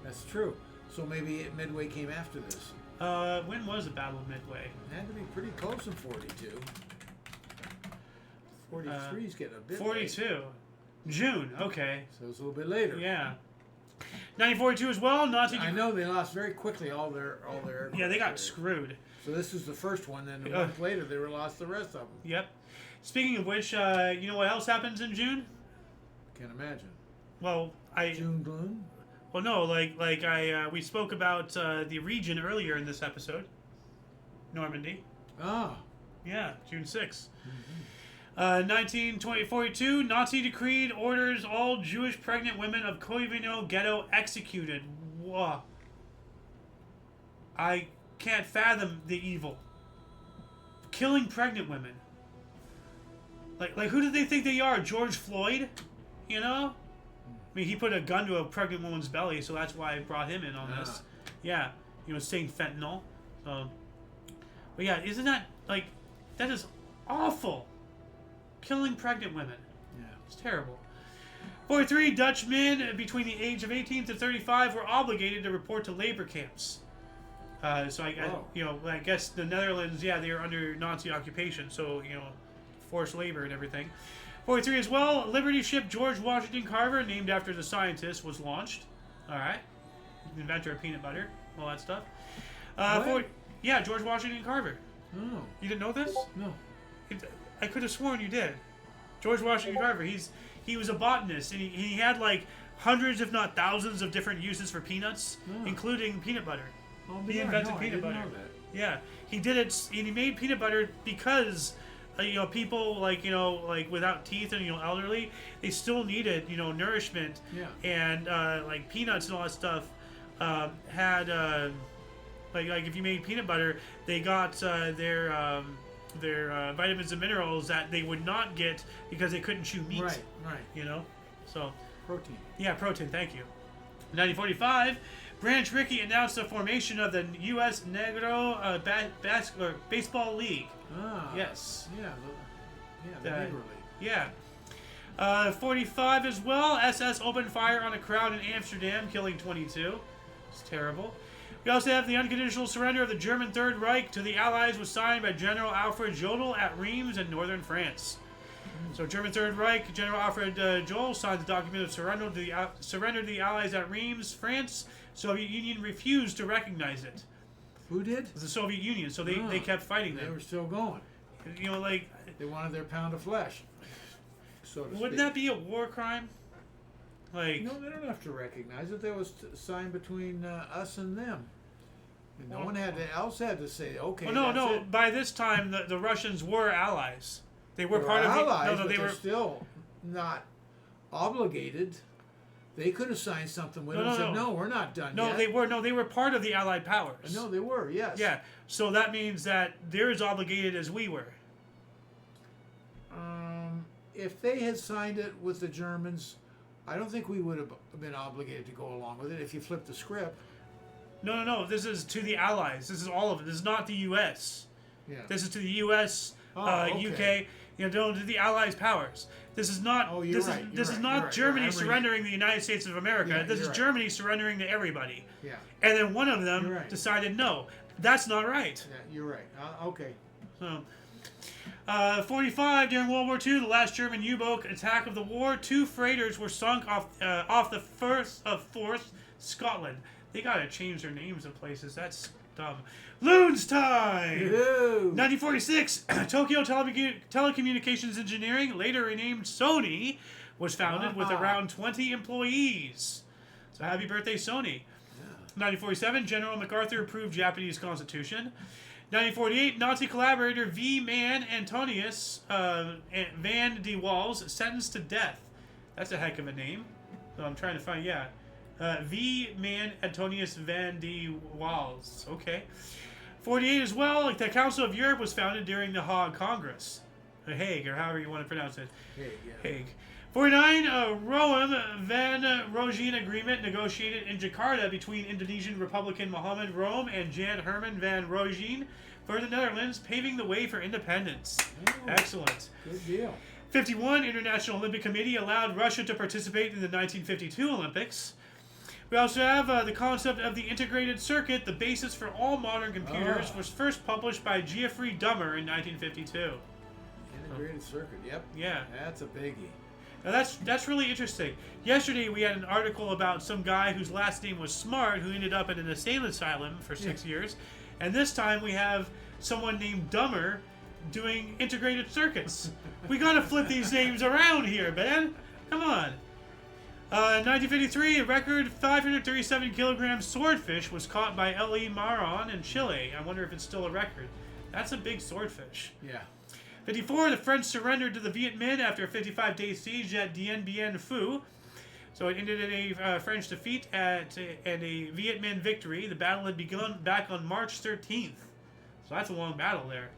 That's true. So maybe Midway came after this. When was the Battle of Midway? It had to be pretty close in 42. 43 is getting a bit 42. late. June, okay. So it's a little bit later. Yeah. 1942 as well. Nazi. I know they lost very quickly all their aircraft. Yeah, they got there. screwed. So this is the first one, then a month later they lost the rest of them. Yep. Speaking of which, you know what else happens in June? Can't imagine. Well, June gloom? Well, no, we spoke about the region earlier in this episode. Normandy. Ah. Yeah, June 6th. 1942, Nazi decreed orders all Jewish pregnant women of Koivino ghetto executed. Whoa. I can't fathom the evil. Killing pregnant women. Like who do they think they are? George Floyd? You know? I mean, he put a gun to a pregnant woman's belly, so that's why I brought him in on this. Yeah, saying fentanyl. But yeah, isn't that, that is awful. Killing pregnant women. Yeah. It's terrible. 43, Dutchmen between the age of 18 to 35 were obligated to report to labor camps. I guess the Netherlands, they are under Nazi occupation, so, forced labor and everything. 43 as well, Liberty ship George Washington Carver, named after the scientist, was launched. Alright. Inventor of peanut butter, all that stuff. George Washington Carver. Oh. You didn't know this? No. I could have sworn you did. George Washington Carver, he was a botanist, and he had hundreds, if not thousands, of different uses for peanuts, including peanut butter. Oh, He invented peanut butter. Yeah, he did it, and he made peanut butter because people without teeth and elderly, they still needed nourishment. Yeah. And peanuts and all that stuff had if you made peanut butter, they got their vitamins and minerals that they would not get because they couldn't chew meat. Right. So Protein. Yeah, protein. Thank you. 1945, Branch Rickey announced the formation of the U.S. Negro Baseball League. Ah. Yes. The Negro League. Yeah. 45 as well. SS opened fire on a crowd in Amsterdam, killing 22. It's terrible. We also have the unconditional surrender of the German Third Reich to the Allies was signed by General Alfred Jodl at Reims in northern France. So German Third Reich, General Alfred Jodl signed the document of surrender to the Allies at Reims, France. Soviet Union refused to recognize it. Who did? The Soviet Union. So they kept fighting them. They were still going. They wanted their pound of flesh. So to wouldn't speak. that be a war crime? No, they don't have to recognize it. That was signed between us and them. And no one else had to say, okay. Well, no. It. By this time, the Russians were allies. They were part of allies, the. No, but they were still not obligated. They could have signed something with them and said, "No, we're not done yet." They were part of the Allied powers. No, they were. Yes. Yeah. So that means that they're as obligated as we were. If they had signed it with the Germans, I don't think we would have been obligated to go along with it. If you flip the script. No. This is to the Allies. This is all of it. This is not the U.S. Yeah. This is to the U.S., okay. UK, to the Allies powers. This is not. Oh, This is not Germany surrendering the United States of America. Yeah, this is Germany surrendering to everybody. Yeah. And then one of them decided, no, that's not right. Yeah, you're right. Okay. So, 45 during World War II, the last German U-boat attack of the war, 2 freighters were sunk off the Firth of Forth, Scotland. They gotta change their names in places. That's dumb. Loons time! Yoo-hoo. 1946, Tokyo Telecommunications Engineering, later renamed Sony, was founded with around 20 employees. So happy birthday, Sony. 1947, General MacArthur approved Japanese Constitution. 1948, Nazi collaborator V. Man Antonius van de Waals sentenced to death. That's a heck of a name. So I'm trying to find, V. Man Antonius van de Waals. Okay. 48 as well, the Council of Europe was founded during the Hague Congress. Hague, or however you want to pronounce it. Hague. 49, Roem Van Rogeen Agreement negotiated in Jakarta between Indonesian Republican Mohammed Roem and Jan Herman Van Rogeen for the Netherlands, paving the way for independence. Oh, excellent. Good deal. 51, International Olympic Committee allowed Russia to participate in the 1952 Olympics. We also have the concept of the integrated circuit, the basis for all modern computers, was first published by Geoffrey Dummer in 1952. Integrated circuit, yep. Yeah. That's a biggie. Now that's really interesting. Yesterday we had an article about some guy whose last name was Smart who ended up in an insane asylum for 6 years. And this time we have someone named Dummer doing integrated circuits. We gotta flip these names around here, man. Come on. 1953, a record 537 kilogram swordfish was caught by L.E. Maron in Chile. I wonder if it's still a record. That's a big swordfish. Yeah. 54, the French surrendered to the Viet Minh after a 55-day siege at Dien Bien Phu. So it ended in a French defeat and a Viet Minh victory. The battle had begun back on March 13th. So that's a long battle there.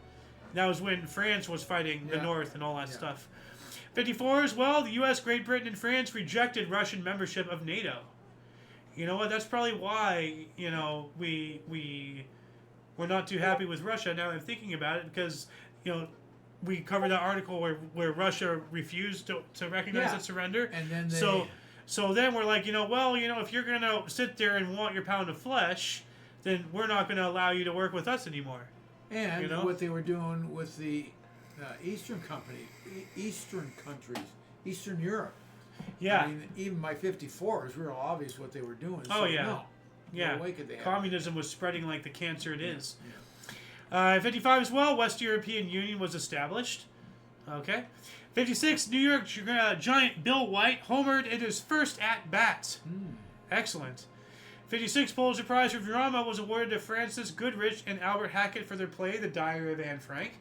That was when France was fighting the North and all that stuff. 54 as well, the U.S., Great Britain, and France rejected Russian membership of NATO. You know what? That's probably why, you know, we're not too happy with Russia now I'm thinking about it, because, you know, we covered that article where Russia refused to recognize its surrender. And then so then we're like, you know, well, you know, if you're going to sit there and want your pound of flesh, then we're not going to allow you to work with us anymore. And you know? what they were doing with the Eastern countries, Eastern Europe. Yeah. I mean, even by 54, it was real obvious what they were doing. Oh, so, yeah. No, yeah. no way could they have Communism was spreading like the cancer it Yeah. is. 55 as well, West European Union was established. Okay. 56, New York Giant Bill White homered in his first at-bat. Excellent. 56, Pulitzer Prize for Drama was awarded to Francis Goodrich and Albert Hackett for their play, The Diary of Anne Frank.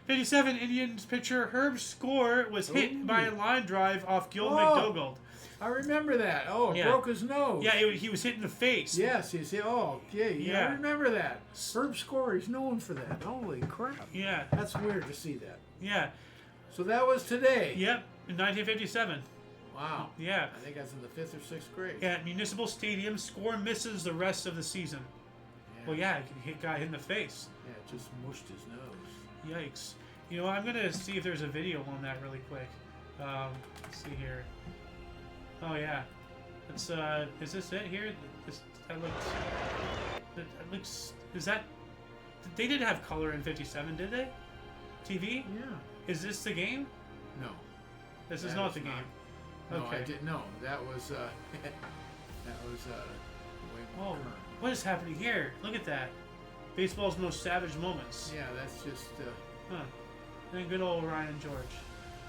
57, Indians pitcher Herb Score was hit by a line drive off Gil McDougall. I remember that. Oh, it Yeah. broke his nose. Yeah, he was hit in the face. Yes, you see. Oh, okay. Yeah. I remember that. Herb Score, he's known for that. Holy crap. Yeah. That's weird to see that. Yeah. So that was today. Yep, in 1957. Wow. Yeah. I think that's in the 5th or 6th grade. Yeah, at Municipal Stadium, Score misses the rest of the season. Well, yeah, he got hit in the face. Yeah, it just mushed his nose. Yikes. You know, I'm going to see if there's a video on that really quick. Let's see here. Oh, yeah. It's, is this it here? That looks, is that, they didn't have color in 57, did they? TV? Yeah. Is this the game? No. This is not the game. No, Okay. I didn't know. That was, way more Oh, current. what is happening here? Look at that. Baseball's most savage moments. Yeah, that's just, Huh. And good old Ryan George.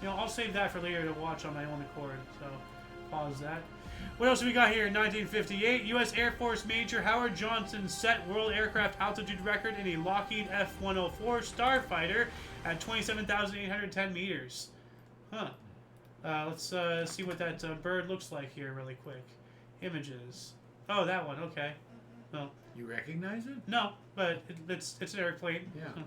You know, I'll save that for later to watch on my own accord, so pause that. What else have we got here? In 1958, U.S. Air Force Major Howard Johnson set world aircraft altitude record in a Lockheed F-104 Starfighter at 27,810 meters. Huh. Let's see what that bird looks like here really quick. Images. Oh, that one. Okay. Well, you recognize it? no, but it's an airplane. Yeah.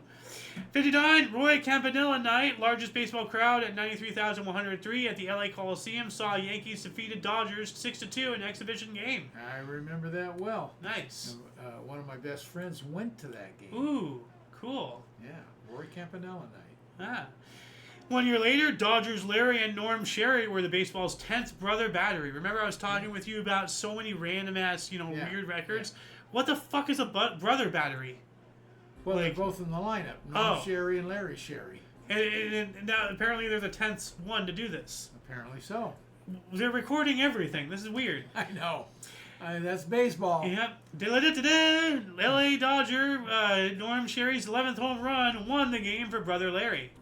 59, Roy Campanella night. Largest baseball crowd at 93,103 at the LA Coliseum saw Yankees defeated Dodgers 6-2 in an exhibition game. I remember that well. Nice. One of my best friends went to that game. Ooh, cool. Yeah, Roy Campanella night. Ah. 1 year later, Dodgers Larry and Norm Sherry were the baseball's 10th brother battery. Remember I was talking with you about so many random ass, weird records? Yeah. What the fuck is a brother battery? Well, they're both in the lineup. Norm Sherry and Larry Sherry. And now apparently they're the 10th one to do this. Apparently so. They're recording everything. This is weird. I know. That's baseball. Yep. LA Dodger, Norm Sherry's 11th home run won the game for brother Larry.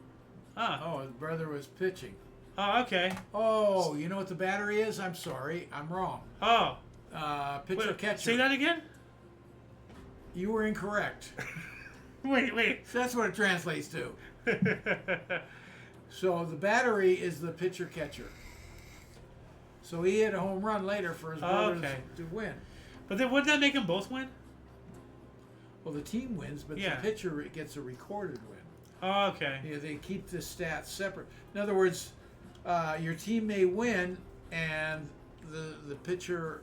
Oh, his brother was pitching. Oh, okay. Oh, you know what the battery is? I'm sorry. I'm wrong. Oh. Pitcher catcher. Say that again? You were incorrect. Wait. That's what it translates to. So the battery is the pitcher catcher. So he hit a home run later for his brothers to win. But then wouldn't that make them both win? Well, the team wins, but the pitcher gets a recorded win. Oh, okay. You know, they keep the stats separate. In other words, your team may win, and the pitcher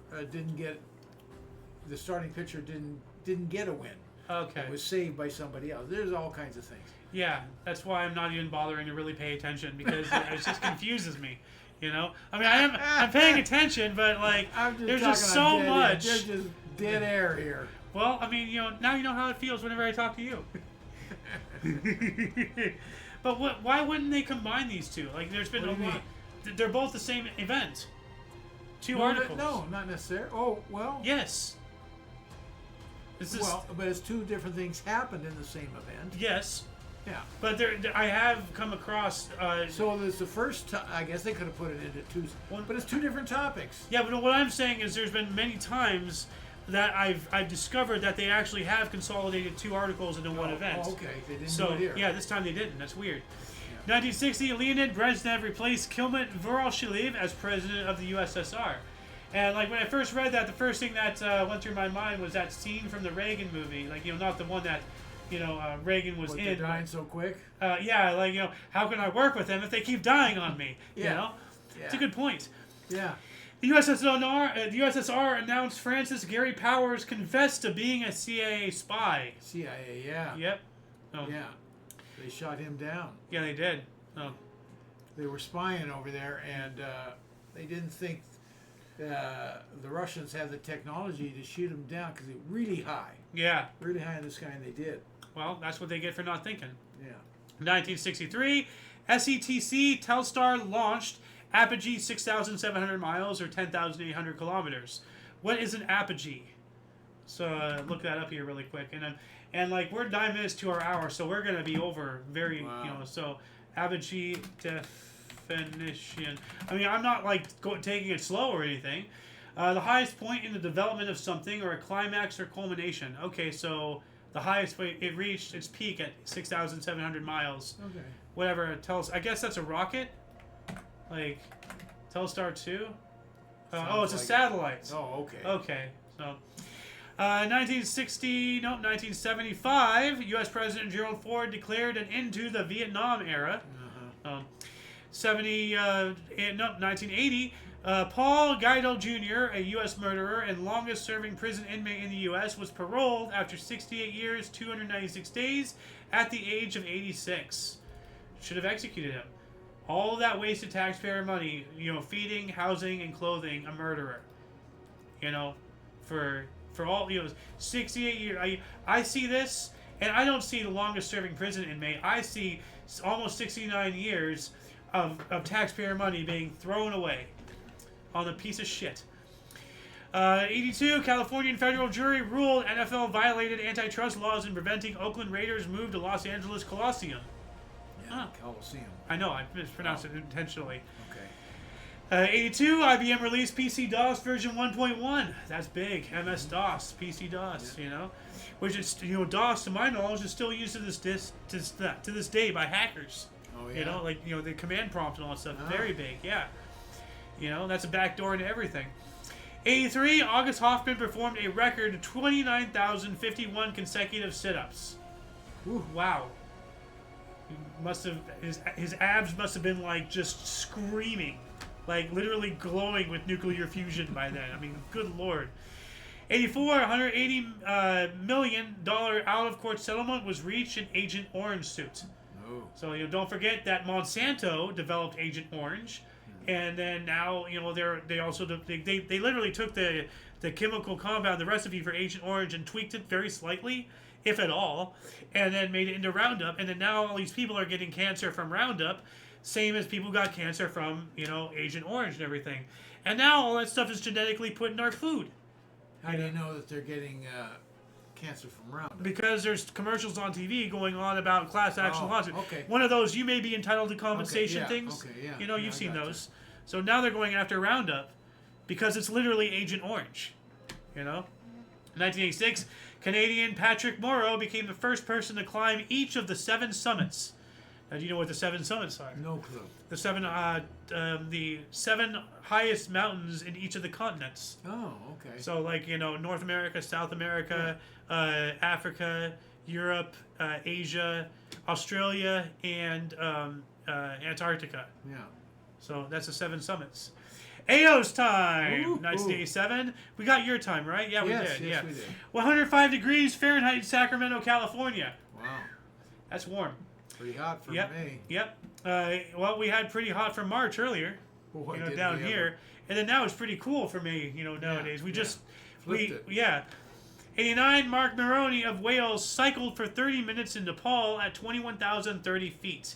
the starting pitcher didn't get a win. Okay. It was saved by somebody else. There's all kinds of things. Yeah, that's why I'm not even bothering to really pay attention, because it just confuses me. You know, I mean, I'm paying attention, but like, there's just so much. There's just dead air here. Well, I mean, now you know how it feels whenever I talk to you. But why wouldn't they combine these two? Like, there's been a lot. They're both the same event. Two articles. No, not necessarily. Oh, well. Yes. But it's two different things happened in the same event. Yes. Yeah. But I have come across. So there's the first. I guess they could have put it into two. But it's two different topics. Yeah, but what I'm saying is there's been many times that I've discovered that they actually have consolidated two articles into one event. Oh, okay. They didn't do it here. Yeah, this time they didn't. That's weird. 1960, Leonid Brezhnev replaced Kilmet Voroshilov as president of the USSR. And like when I first read that, the first thing that went through my mind was that scene from the Reagan movie. Like, not the one that, Reagan was in. They're dying so quick? Yeah, like, how can I work with them if they keep dying on me? Yeah. Yeah. It's a good point. Yeah. The USSR announced Francis Gary Powers confessed to being a CIA spy. CIA, yeah. Yep. Oh. Yeah. They shot him down. Yeah, they did. Oh. They were spying over there, and they didn't think the Russians had the technology to shoot him down because it's really high. Yeah. Really high in the sky, and they did. Well, that's what they get for not thinking. Yeah. 1963, SETC Telstar launched apogee 6,700 miles or 10,800 kilometers. What is an apogee? So look that up here really quick. And like, we're 9 minutes to our hour, so we're going to be over very, so apogee definition. I mean, I'm not like taking it slow or anything. The highest point in the development of something, or a climax or culmination. Okay, so the highest point, it reached its peak at 6,700 miles. Okay. Whatever, I guess that's a rocket? Like, Telstar 2? It's a satellite. Oh, okay. Okay, so... 1975, U.S. President Gerald Ford declared an end to the Vietnam era. 1980, Paul Geidel Jr., a U.S. murderer and longest-serving prison inmate in the U.S., was paroled after 68 years, 296 days, at the age of 86. Should have executed him. All of that wasted taxpayer money, feeding, housing, and clothing a murderer. For all, 68 years. I see this, and I don't see the longest serving prison inmate. I see almost 69 years of taxpayer money being thrown away on a piece of shit. 82, Californian federal jury ruled NFL violated antitrust laws in preventing Oakland Raiders' move to Los Angeles Coliseum. Yeah, Coliseum. I know, I mispronounced it intentionally. Okay. 82, IBM released PC-DOS version 1.1. That's big. MS-DOS, PC-DOS, which is, DOS, to my knowledge, is still used to this day by hackers. Oh, yeah. The command prompt and all that stuff. Very big, yeah. That's a backdoor into everything. 83, August Hoffman performed a record 29,051 consecutive sit-ups. Ooh. Wow. His abs must have been like just screaming. Like literally glowing with nuclear fusion by then. I mean, good lord. 84, $180 million out-of-court settlement was reached in Agent Orange suit. Oh. So don't forget that Monsanto developed Agent Orange, and then now they literally took the chemical compound, the recipe for Agent Orange, and tweaked it very slightly, if at all, and then made it into Roundup, and then now all these people are getting cancer from Roundup. Same as people got cancer from, Agent Orange and everything. And now all that stuff is genetically put in our food. How do you know that they're getting cancer from Roundup? Because there's commercials on TV going on about class action lawsuit. Okay. One of those, you may be entitled to compensation things. Okay, yeah. You've seen those. So now they're going after Roundup because it's literally Agent Orange. 1986, Canadian Patrick Moreau became the first person to climb each of the 7 summits. Now, do you know what the 7 summits are? No clue. The seven highest mountains in each of the continents. Oh, okay. So, North America, South America, Africa, Europe, Asia, Australia, and Antarctica. Yeah. So that's the 7 summits. Ao's time, Ooh, 1987. We got your time, right? Yeah, we Yes, did. yes, Yeah, we did. 105 degrees Fahrenheit, Sacramento, California. Wow. That's warm. Pretty hot for Yep. May. Yep. Well, we had pretty hot for March earlier. Boy, You know, did down we here, ever. and then now it's pretty cool for May. You know, nowadays we yeah. just Flipped we it. yeah. 89. Mark Macaroni of Wales cycled for 30 minutes in Nepal at 21,030 feet.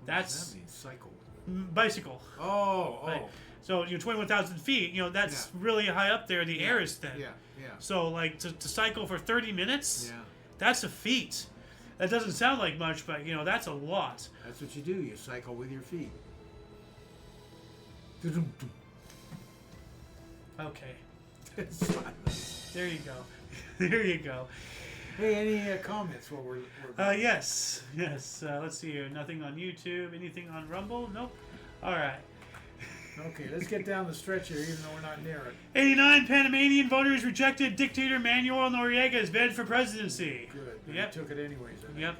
That's That means cycle. bicycle. Oh, Right. So 21,000 feet. You know, that's really high up there. The air is thin. Yeah, yeah. So like to cycle for 30 minutes, Yeah. that's a feat. That doesn't sound like much, but that's a lot. That's what you do. You cycle with your feet. Okay, It's silence. there you go. There you go. Hey, any comments while we're Yes. Let's see here. Nothing on YouTube. Anything on Rumble? Nope. All right. Okay, let's get down the stretch here, even though we're not near it. 89. Panamanian voters rejected dictator Manuel Noriega's bid for presidency. Good. But Yep. you took it anyways. I think. Yep.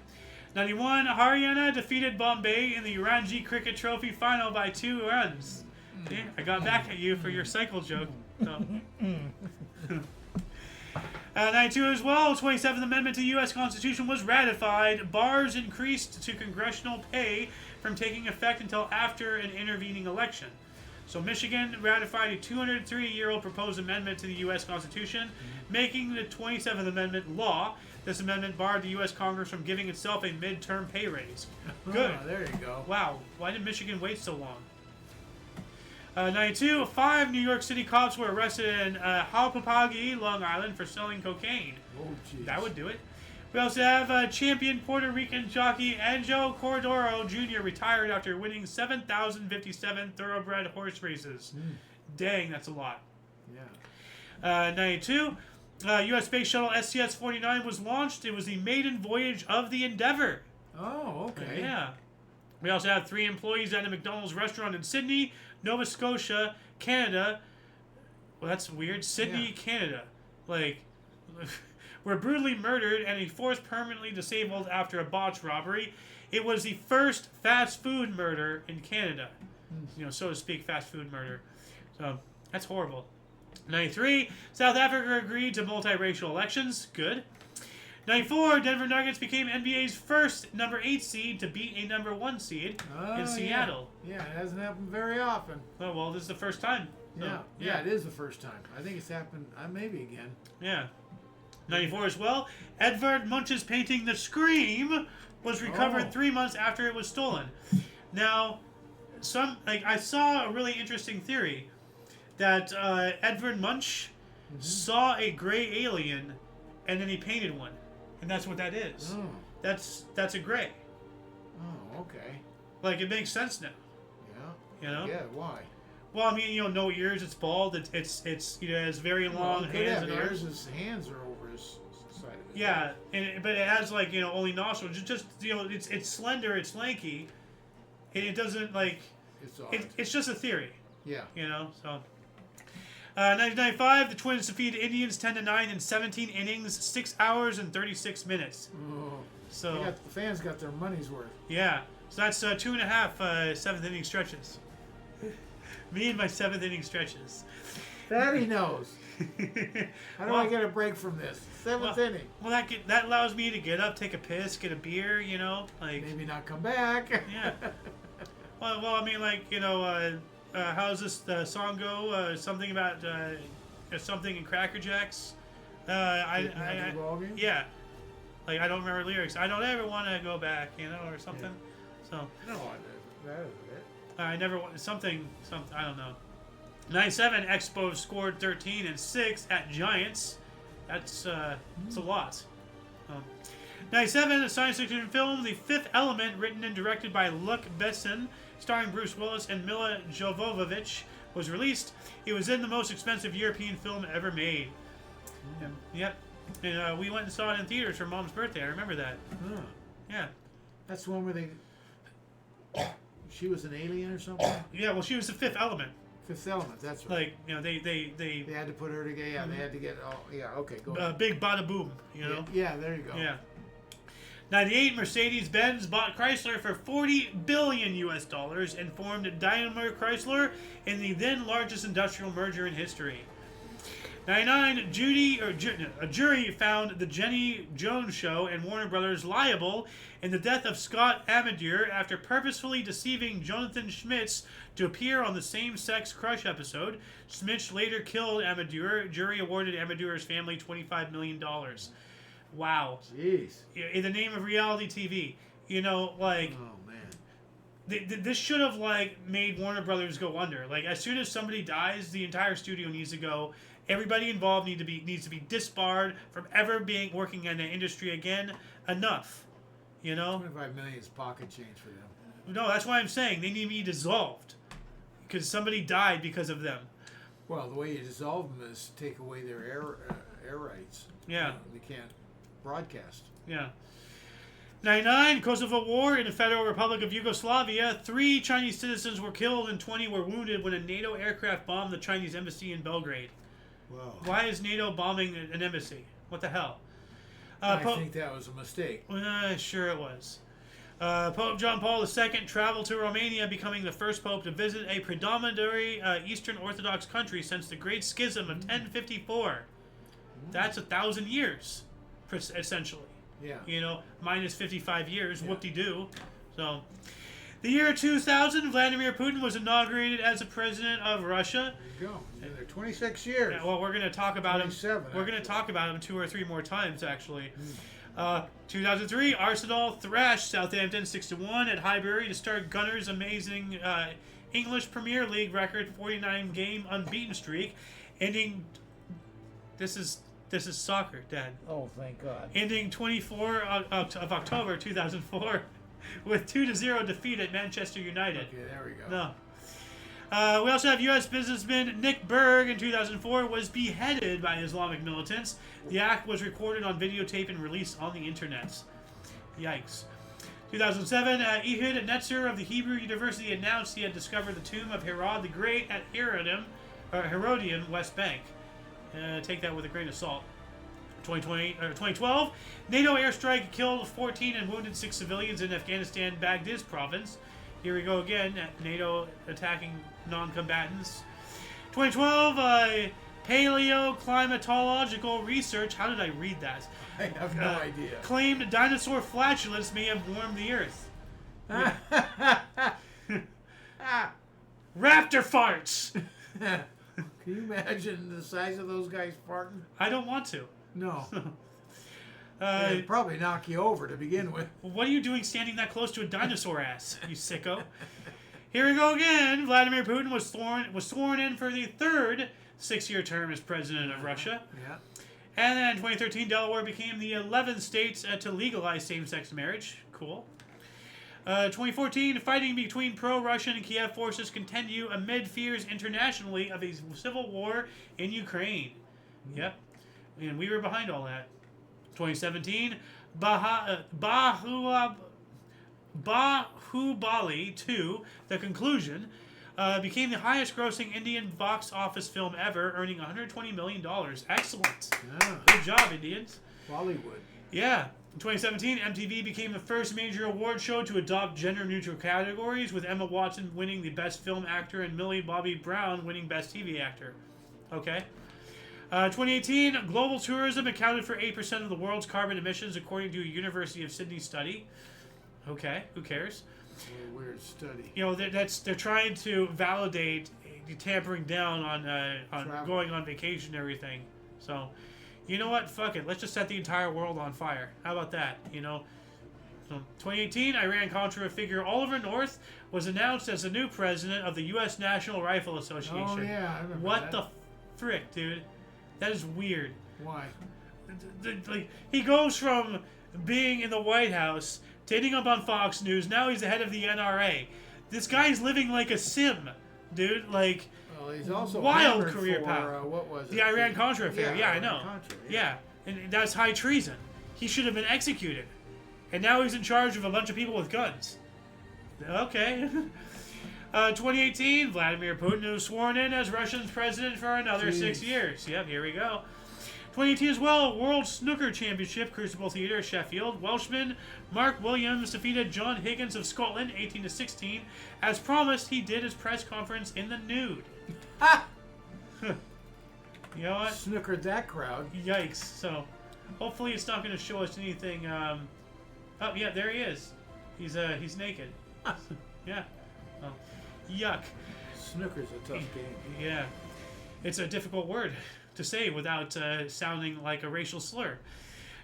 91. Haryana defeated Bombay in the Ranji Cricket Trophy final by 2 runs. See, I got back at you for your cycle joke. So. 92 as well. 27th Amendment to the U.S. Constitution was ratified. Bars increased to congressional pay from taking effect until after an intervening election. So Michigan ratified a 203-year-old proposed amendment to the U.S. Constitution, making the 27th Amendment law. This amendment barred the U.S. Congress from giving itself a midterm pay raise. Good. Oh, there you go. Wow. Why did Michigan wait so long? 92. 5 New York City cops were arrested in Halpapagi, Long Island, for selling cocaine. Oh, jeez. That would do it. We also have champion Puerto Rican jockey Anjo Cordero Jr. retired after winning 7,057 thoroughbred horse races. Dang, that's a lot. Yeah. 92. U.S. Space Shuttle STS-49 was launched. It was the maiden voyage of the Endeavour. Oh, okay. Yeah. We also have 3 employees at a McDonald's restaurant in Sydney, Nova Scotia, Canada. Well, that's weird. Sydney, Canada. Like, were brutally murdered and a 4th permanently disabled after a botched robbery. It was the first fast food murder in Canada. So to speak, fast food murder. So, that's horrible. 93. South Africa agreed to multiracial elections. Good. 94. Denver Nuggets became NBA's first number 8 seed to beat a number 1 seed in Seattle. Yeah, it hasn't happened very often. Oh, well, this is the first time. So, Yeah, it is the first time. I think it's happened maybe again. Yeah. 94 as well. Edvard Munch's painting The Scream was recovered 3 months after it was stolen. Now, I saw a really interesting theory that Edvard Munch saw a gray alien and then he painted one. And that's what that is. Oh. That's a gray. Oh, okay. Like, it makes sense now. Yeah. You know? Yeah, why? Well, I mean, no ears, it's bald, it's it has very long hands and arms. His hands are over his side of his Yeah, but it has only nostrils. Just it's slender, it's lanky. It doesn't It's odd. it's just a theory. Yeah. So 1995, the Twins defeated Indians 10-9 in 17 innings, 6 hours and 36 minutes. Oh. So The fans got their money's worth. yeah, so that's 2.5 7th inning stretches. Me and my 7th inning stretches. That he knows. How do I get a break from this? 7th inning. Well, that allows me to get up, take a piss, get a beer. Maybe not come back. Yeah. Well, I mean, how's this song go? Something about something in Cracker Jacks. Yeah. I don't remember lyrics. I don't ever want to go back, or something. Yeah. So. No, that is it. I never something. I don't know. 97 Expos scored 13 and 6 at Giants. That's a lot. 97 a science fiction film, The Fifth Element, written and directed by Luc Besson, starring Bruce Willis and Mila Jovovich, was released. It was in the most expensive European film ever made. Yep. And we went and saw it in theaters for Mom's birthday. I remember that. Huh. Yeah. That's the one where she was an alien or something? Yeah, well, she was the Fifth Element. Fifth Element, that's right. They had to put her together. Yeah, they had to get. Oh, yeah. Okay, go. Big bada boom. Yeah, there you go. Yeah. 98, Mercedes-Benz bought Chrysler for $40 billion US and formed Daimler Chrysler in the then largest industrial merger in history. 99, a jury found the Jenny Jones Show and Warner Brothers liable in the death of Scott Amadure after purposefully deceiving Jonathan Schmitz to appear on the same-sex Crush episode. Schmitz later killed Amadure. Jury awarded Amadure's family $25 million. Wow. Jeez. In the name of reality TV. You know, like... Oh, man. This should have, like, made Warner Brothers go under. Like, as soon as somebody dies, the entire studio needs to go... Everybody involved needs to be disbarred from ever working in the industry again. Enough, you know. 25 million is pocket change for them. No, that's why I'm saying they need to be dissolved because somebody died because of them. Well, the way you dissolve them is take away their air rights. Yeah, You know, they can't broadcast. Yeah. 99, Kosovo War in the Federal Republic of Yugoslavia. 3 Chinese citizens were killed and 20 were wounded when a NATO aircraft bombed the Chinese embassy in Belgrade. Wow. Why is NATO bombing an embassy? What the hell? I think that was a mistake. Sure it was. Pope John Paul II traveled to Romania, becoming the first pope to visit a predominantly Eastern Orthodox country since the Great Schism of 1054. That's 1,000 years, essentially. Yeah. You know, minus 55 years, whoop-de-doo. So, the year 2000, Vladimir Putin was inaugurated as the president of Russia. There you go. And they're 26 years. Yeah, well, we're going to talk about him. 27, We're going to talk about him 2 or 3 more times, actually. 2003, Arsenal thrashed Southampton 6-1 at Highbury to start Gunners' amazing English Premier League record 49-game unbeaten streak, ending. This is soccer, Dad. Oh, thank God. Ending 24 of October 2004 with 2-0 defeat at Manchester United. Okay, there we go. No. We also have U.S. businessman Nick Berg in 2004 was beheaded by Islamic militants. The act was recorded on videotape and released on the internet. Yikes. 2007, Ehud Netzer of the Hebrew University announced he had discovered the tomb of Herod the Great at Herodian, West Bank. Take that with a grain of salt. 2012, NATO airstrike killed 14 and wounded 6 civilians in Afghanistan, Baghdad province. Here we go again, NATO attacking non-combatants. 2012, paleoclimatological research, how did I read that? I have no idea. Claimed dinosaur flatulence may have warmed the earth. Raptor farts! Can you imagine the size of those guys farting? I don't want to. No. They'd probably knock you over to begin with. What are you doing standing that close to a dinosaur ass, you sicko? Here we go again. Vladimir Putin was sworn in for the 3rd 6-year term as president of Russia. Yeah. And then in 2013, Delaware became the 11th state to legalize same-sex marriage. Cool. 2014, fighting between pro-Russian and Kiev forces continue amid fears internationally of a civil war in Ukraine. Yep. And we were behind all that. 2017, Bahubali 2, The Conclusion, became the highest-grossing Indian box office film ever, earning $120 million. Excellent. Yeah. Good job, Indians. Bollywood. Yeah. In 2017, MTV became the first major award show to adopt gender-neutral categories, with Emma Watson winning the Best Film Actor and Millie Bobby Brown winning Best TV Actor. Okay. 2018, global tourism accounted for 8% of the world's carbon emissions, according to a University of Sydney study. Okay, who cares? A weird study. You know, they're trying to validate tampering down on going on vacation and everything. So, you know what? Fuck it. Let's just set the entire world on fire. How about that? You know. So, 2018, Iran-Contra figure Oliver North was announced as the new president of the U.S. National Rifle Association. Oh yeah, I remember What that. the frick, dude? That is weird. Why? Like, he goes from being in the White House to ending up on Fox News. Now he's the head of the NRA. This guy's living like a sim, dude. Like, Well, he's also wild hammered career for, path. What was it? The Iran-Contra affair. Yeah, I know. Iran-Contra, Yeah, and that's high treason. He should have been executed. And now he's in charge of a bunch of people with guns. Okay. 2018, Vladimir Putin was sworn in as Russia's president for another 6 years. Yep, here we go. 2018 as well, World Snooker Championship, Crucible Theatre, Sheffield. Welshman Mark Williams defeated John Higgins of Scotland, 18-16. As promised, he did his press conference in the nude. Ha! You know what? Snookered that crowd. Yikes. So, hopefully it's not going to show us anything. Oh, yeah, there he is. He's naked. Yeah. Oh, yuck. Snooker's a tough game. Yeah. It's a difficult word to say without sounding like a racial slur.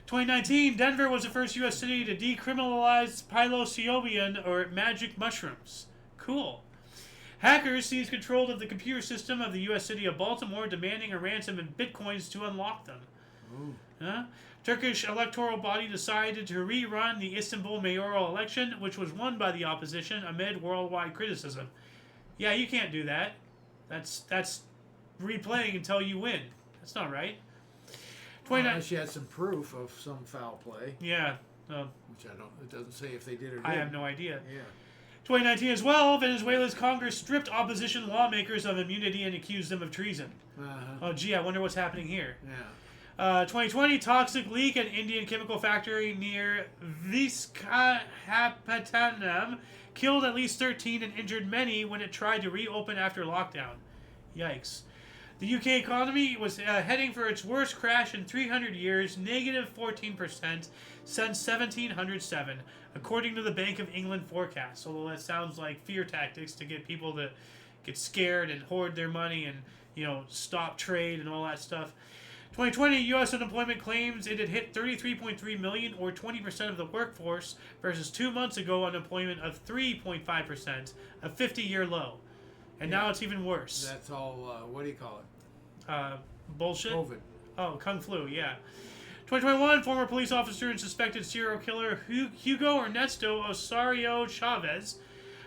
2019, Denver was the first U.S. city to decriminalize psilocybin or magic mushrooms. Cool. Hackers seized control of the computer system of the U.S. city of Baltimore, demanding a ransom in bitcoins to unlock them. Turkish electoral body decided to rerun the Istanbul mayoral election, which was won by the opposition amid worldwide criticism. Yeah, you can't do that. That's replaying until you win. That's not right. Unless you had some proof of some foul play. Yeah. Which it doesn't say if they did or didn't. I have no idea. Yeah. 2019 as well, Venezuela's Congress stripped opposition lawmakers of immunity and accused them of treason. Oh, gee, I wonder what's happening here. Yeah. 2020, toxic leak at Indian chemical factory near Visakhapatnam killed at least 13 and injured many when it tried to reopen after lockdown. Yikes. The UK economy was heading for its worst crash in 300 years, negative 14% since 1707, according to the Bank of England forecast. Although that sounds like fear tactics to get people to get scared and hoard their money and, stop trade and all that stuff. 2020, U.S. unemployment claims it had hit 33.3 million, or 20% of the workforce, versus 2 months ago unemployment of 3.5%, a 50-year low. And now it's even worse. That's all, what do you call it? Bullshit? COVID. Oh, Kung Flu, yeah. 2021, former police officer and suspected serial killer Hugo Ernesto Osorio Chavez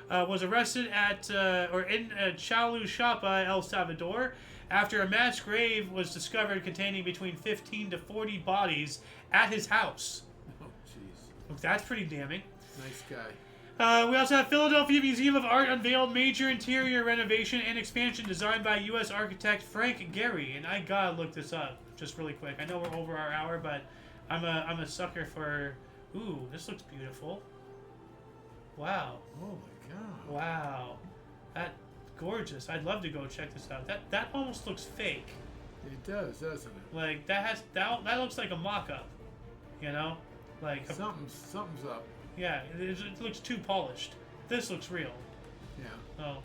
was arrested in Chaluchapa, El Salvador, after a mass grave was discovered containing between 15 to 40 bodies at his house. Oh, jeez. That's pretty damning. Nice guy. We also have Philadelphia Museum of Art unveiled major interior renovation and expansion designed by U.S. architect Frank Gehry. And I gotta look this up just really quick. I know we're over our hour, but I'm a sucker for. Ooh, this looks beautiful. Wow. Oh my God. Wow, that's gorgeous. I'd love to go check this out. That almost looks fake. It does, doesn't it? Like that looks like a mock-up. Like something's up. Yeah, it looks too polished. This looks real. Yeah. Oh,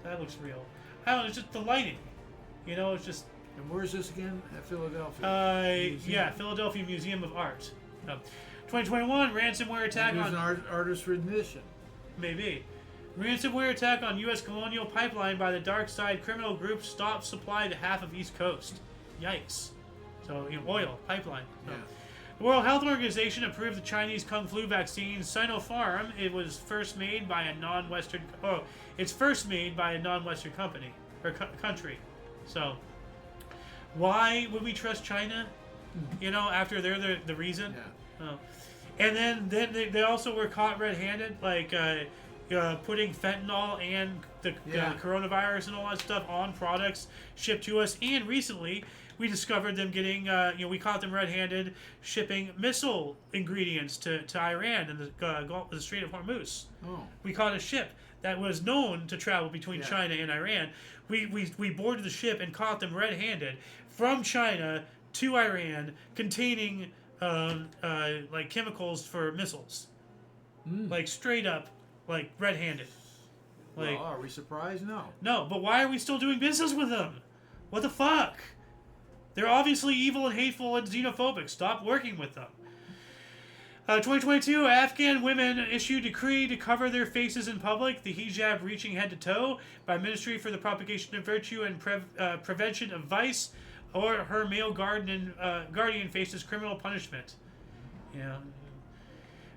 that looks real. I don't know, it's just the lighting. It's just... And where's this again? At Philadelphia? Yeah, Philadelphia Museum of Art. 2021, ransomware attack There's on... an artist rendition. Maybe. Ransomware attack on U.S. colonial pipeline by the dark side criminal group stopped supply to half of East Coast. Yikes. So, oil, pipeline. Yeah. The World Health Organization approved the Chinese Kung Flu vaccine Sinopharm. It was first made by a non-Western. It's first made by a non-Western company or country. So, why would we trust China? After they're the reason. Yeah. And then they also were caught red-handed, like putting fentanyl and the coronavirus and all that stuff on products shipped to us. And recently, we discovered them getting, we caught them red-handed shipping missile ingredients to Iran and the Strait of Hormuz. Oh. We caught a ship that was known to travel between China and Iran. We boarded the ship and caught them red-handed from China to Iran, containing like chemicals for missiles, like straight up, like red-handed. Like, well, are we surprised? No. No, but why are we still doing business with them? What the fuck? They're obviously evil and hateful and xenophobic. Stop working with them. 2022, Afghan women issue decree to cover their faces in public, the hijab reaching head to toe, by Ministry for the Propagation of Virtue and Prevention of Vice, or her male guardian faces criminal punishment. Yeah.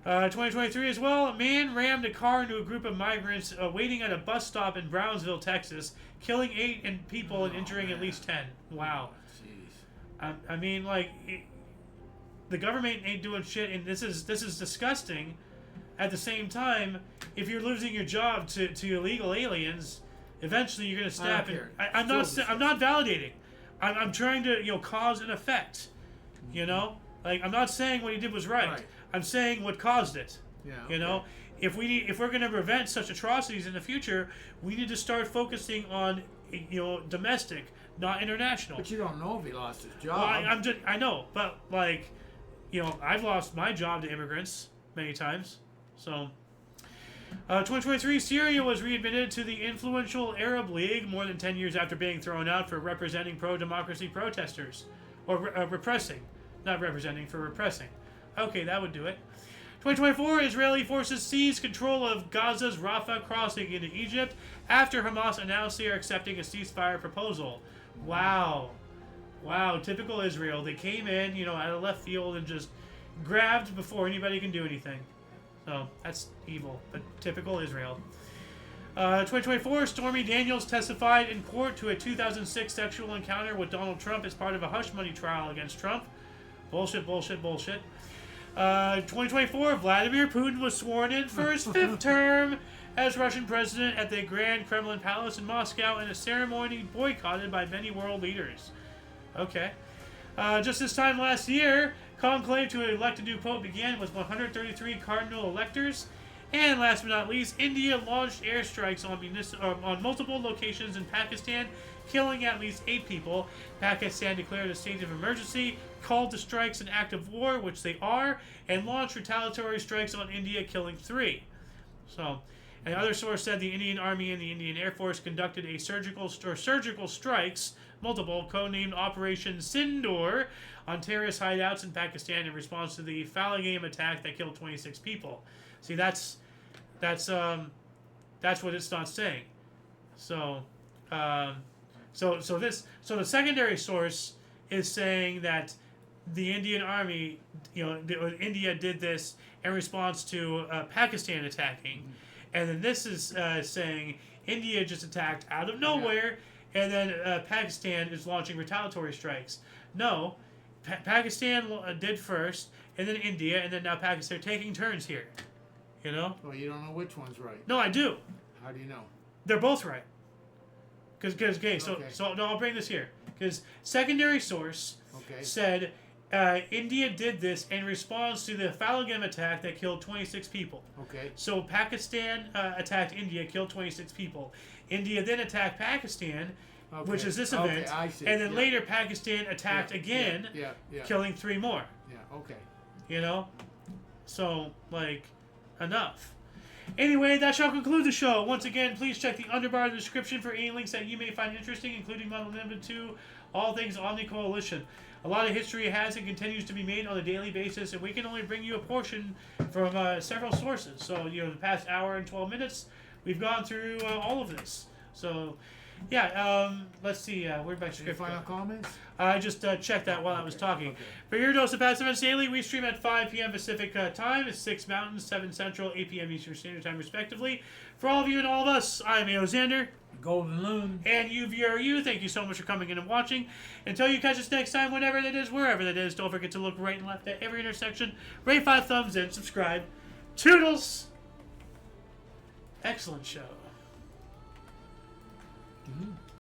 2023 as well, a man rammed a car into a group of migrants waiting at a bus stop in Brownsville, Texas, killing 8 people and injuring at least 10. Wow. Jeez. I mean, like, the government ain't doing shit, and this is disgusting. At the same time, if you're losing your job to illegal aliens, eventually you're gonna snap. I don't care. I'm not validating. I'm trying to, cause and effect. Like, I'm not saying what he did was right. I'm saying what caused it. Yeah. Okay. If we're going to prevent such atrocities in the future, we need to start focusing on, domestic, not international. But you don't know if he lost his job. Well, I know, but like, I've lost my job to immigrants many times. So, 2023, Syria was readmitted to the influential Arab League more than 10 years after being thrown out for representing pro-democracy protesters, or repressing, not representing, for repressing. Okay, that would do it. 2024, Israeli forces seized control of Gaza's Rafah crossing into Egypt after Hamas announced they are accepting a ceasefire proposal. Wow, typical Israel. They came in, out of left field and just grabbed before anybody can do anything. So, that's evil, but typical Israel. 2024, Stormy Daniels testified in court to a 2006 sexual encounter with Donald Trump as part of a hush money trial against Trump. Bullshit. 2024, Vladimir Putin was sworn in for his 5th term as Russian president at the Grand Kremlin Palace in Moscow in a ceremony boycotted by many world leaders. Okay. Just this time last year, conclave to elect a new pope began with 133 cardinal electors. And last but not least, India launched airstrikes on multiple locations in Pakistan, killing at least 8 people. Pakistan declared a state of emergency, called the strikes an act of war, which they are, and launched retaliatory strikes on India, killing 3. So, another source said the Indian Army and the Indian Air Force conducted a surgical strikes, multiple, codenamed Operation Sindoor, on terrorist hideouts in Pakistan in response to the Falangam attack that killed 26 people. See, that's what it's not saying. So, so the secondary source is saying that the Indian Army, India did this in response to Pakistan attacking, and then this is saying India just attacked out of nowhere, and then Pakistan is launching retaliatory strikes. No, Pakistan did first, and then India, and then now Pakistan. They're taking turns here. Well, you don't know which one's right. No, I do. How do you know? They're both right. So I'll bring this here. Because secondary source said India did this in response to the Falangam attack that killed 26 people. Okay. So Pakistan attacked India, killed 26 people. India then attacked Pakistan, which is this event. I see. And then later Pakistan attacked again, killing 3 more. Yeah, okay. So, enough. Anyway, that shall conclude the show. Once again, please check the underbar of the description for any links that you may find interesting, including but not limited to all things Omni Coalition. A lot of history has and continues to be made on a daily basis, and we can only bring you a portion from several sources. So, the past hour and 12 minutes, we've gone through all of this. So, let's see. Where'd my script Any final go? comments? I just checked that while I was talking. For your dose of passive events daily, we stream at 5 p.m. Pacific time. It's 6 Mountain, 7 Central, 8 p.m. Eastern Standard Time, respectively. For all of you and all of us, I'm Xander. Golden Loon. And you, thank you so much for coming in and watching. Until you catch us next time, whenever that is, wherever that is, don't forget to look right and left at every intersection. Rate 5 thumbs and subscribe. Toodles! Excellent show.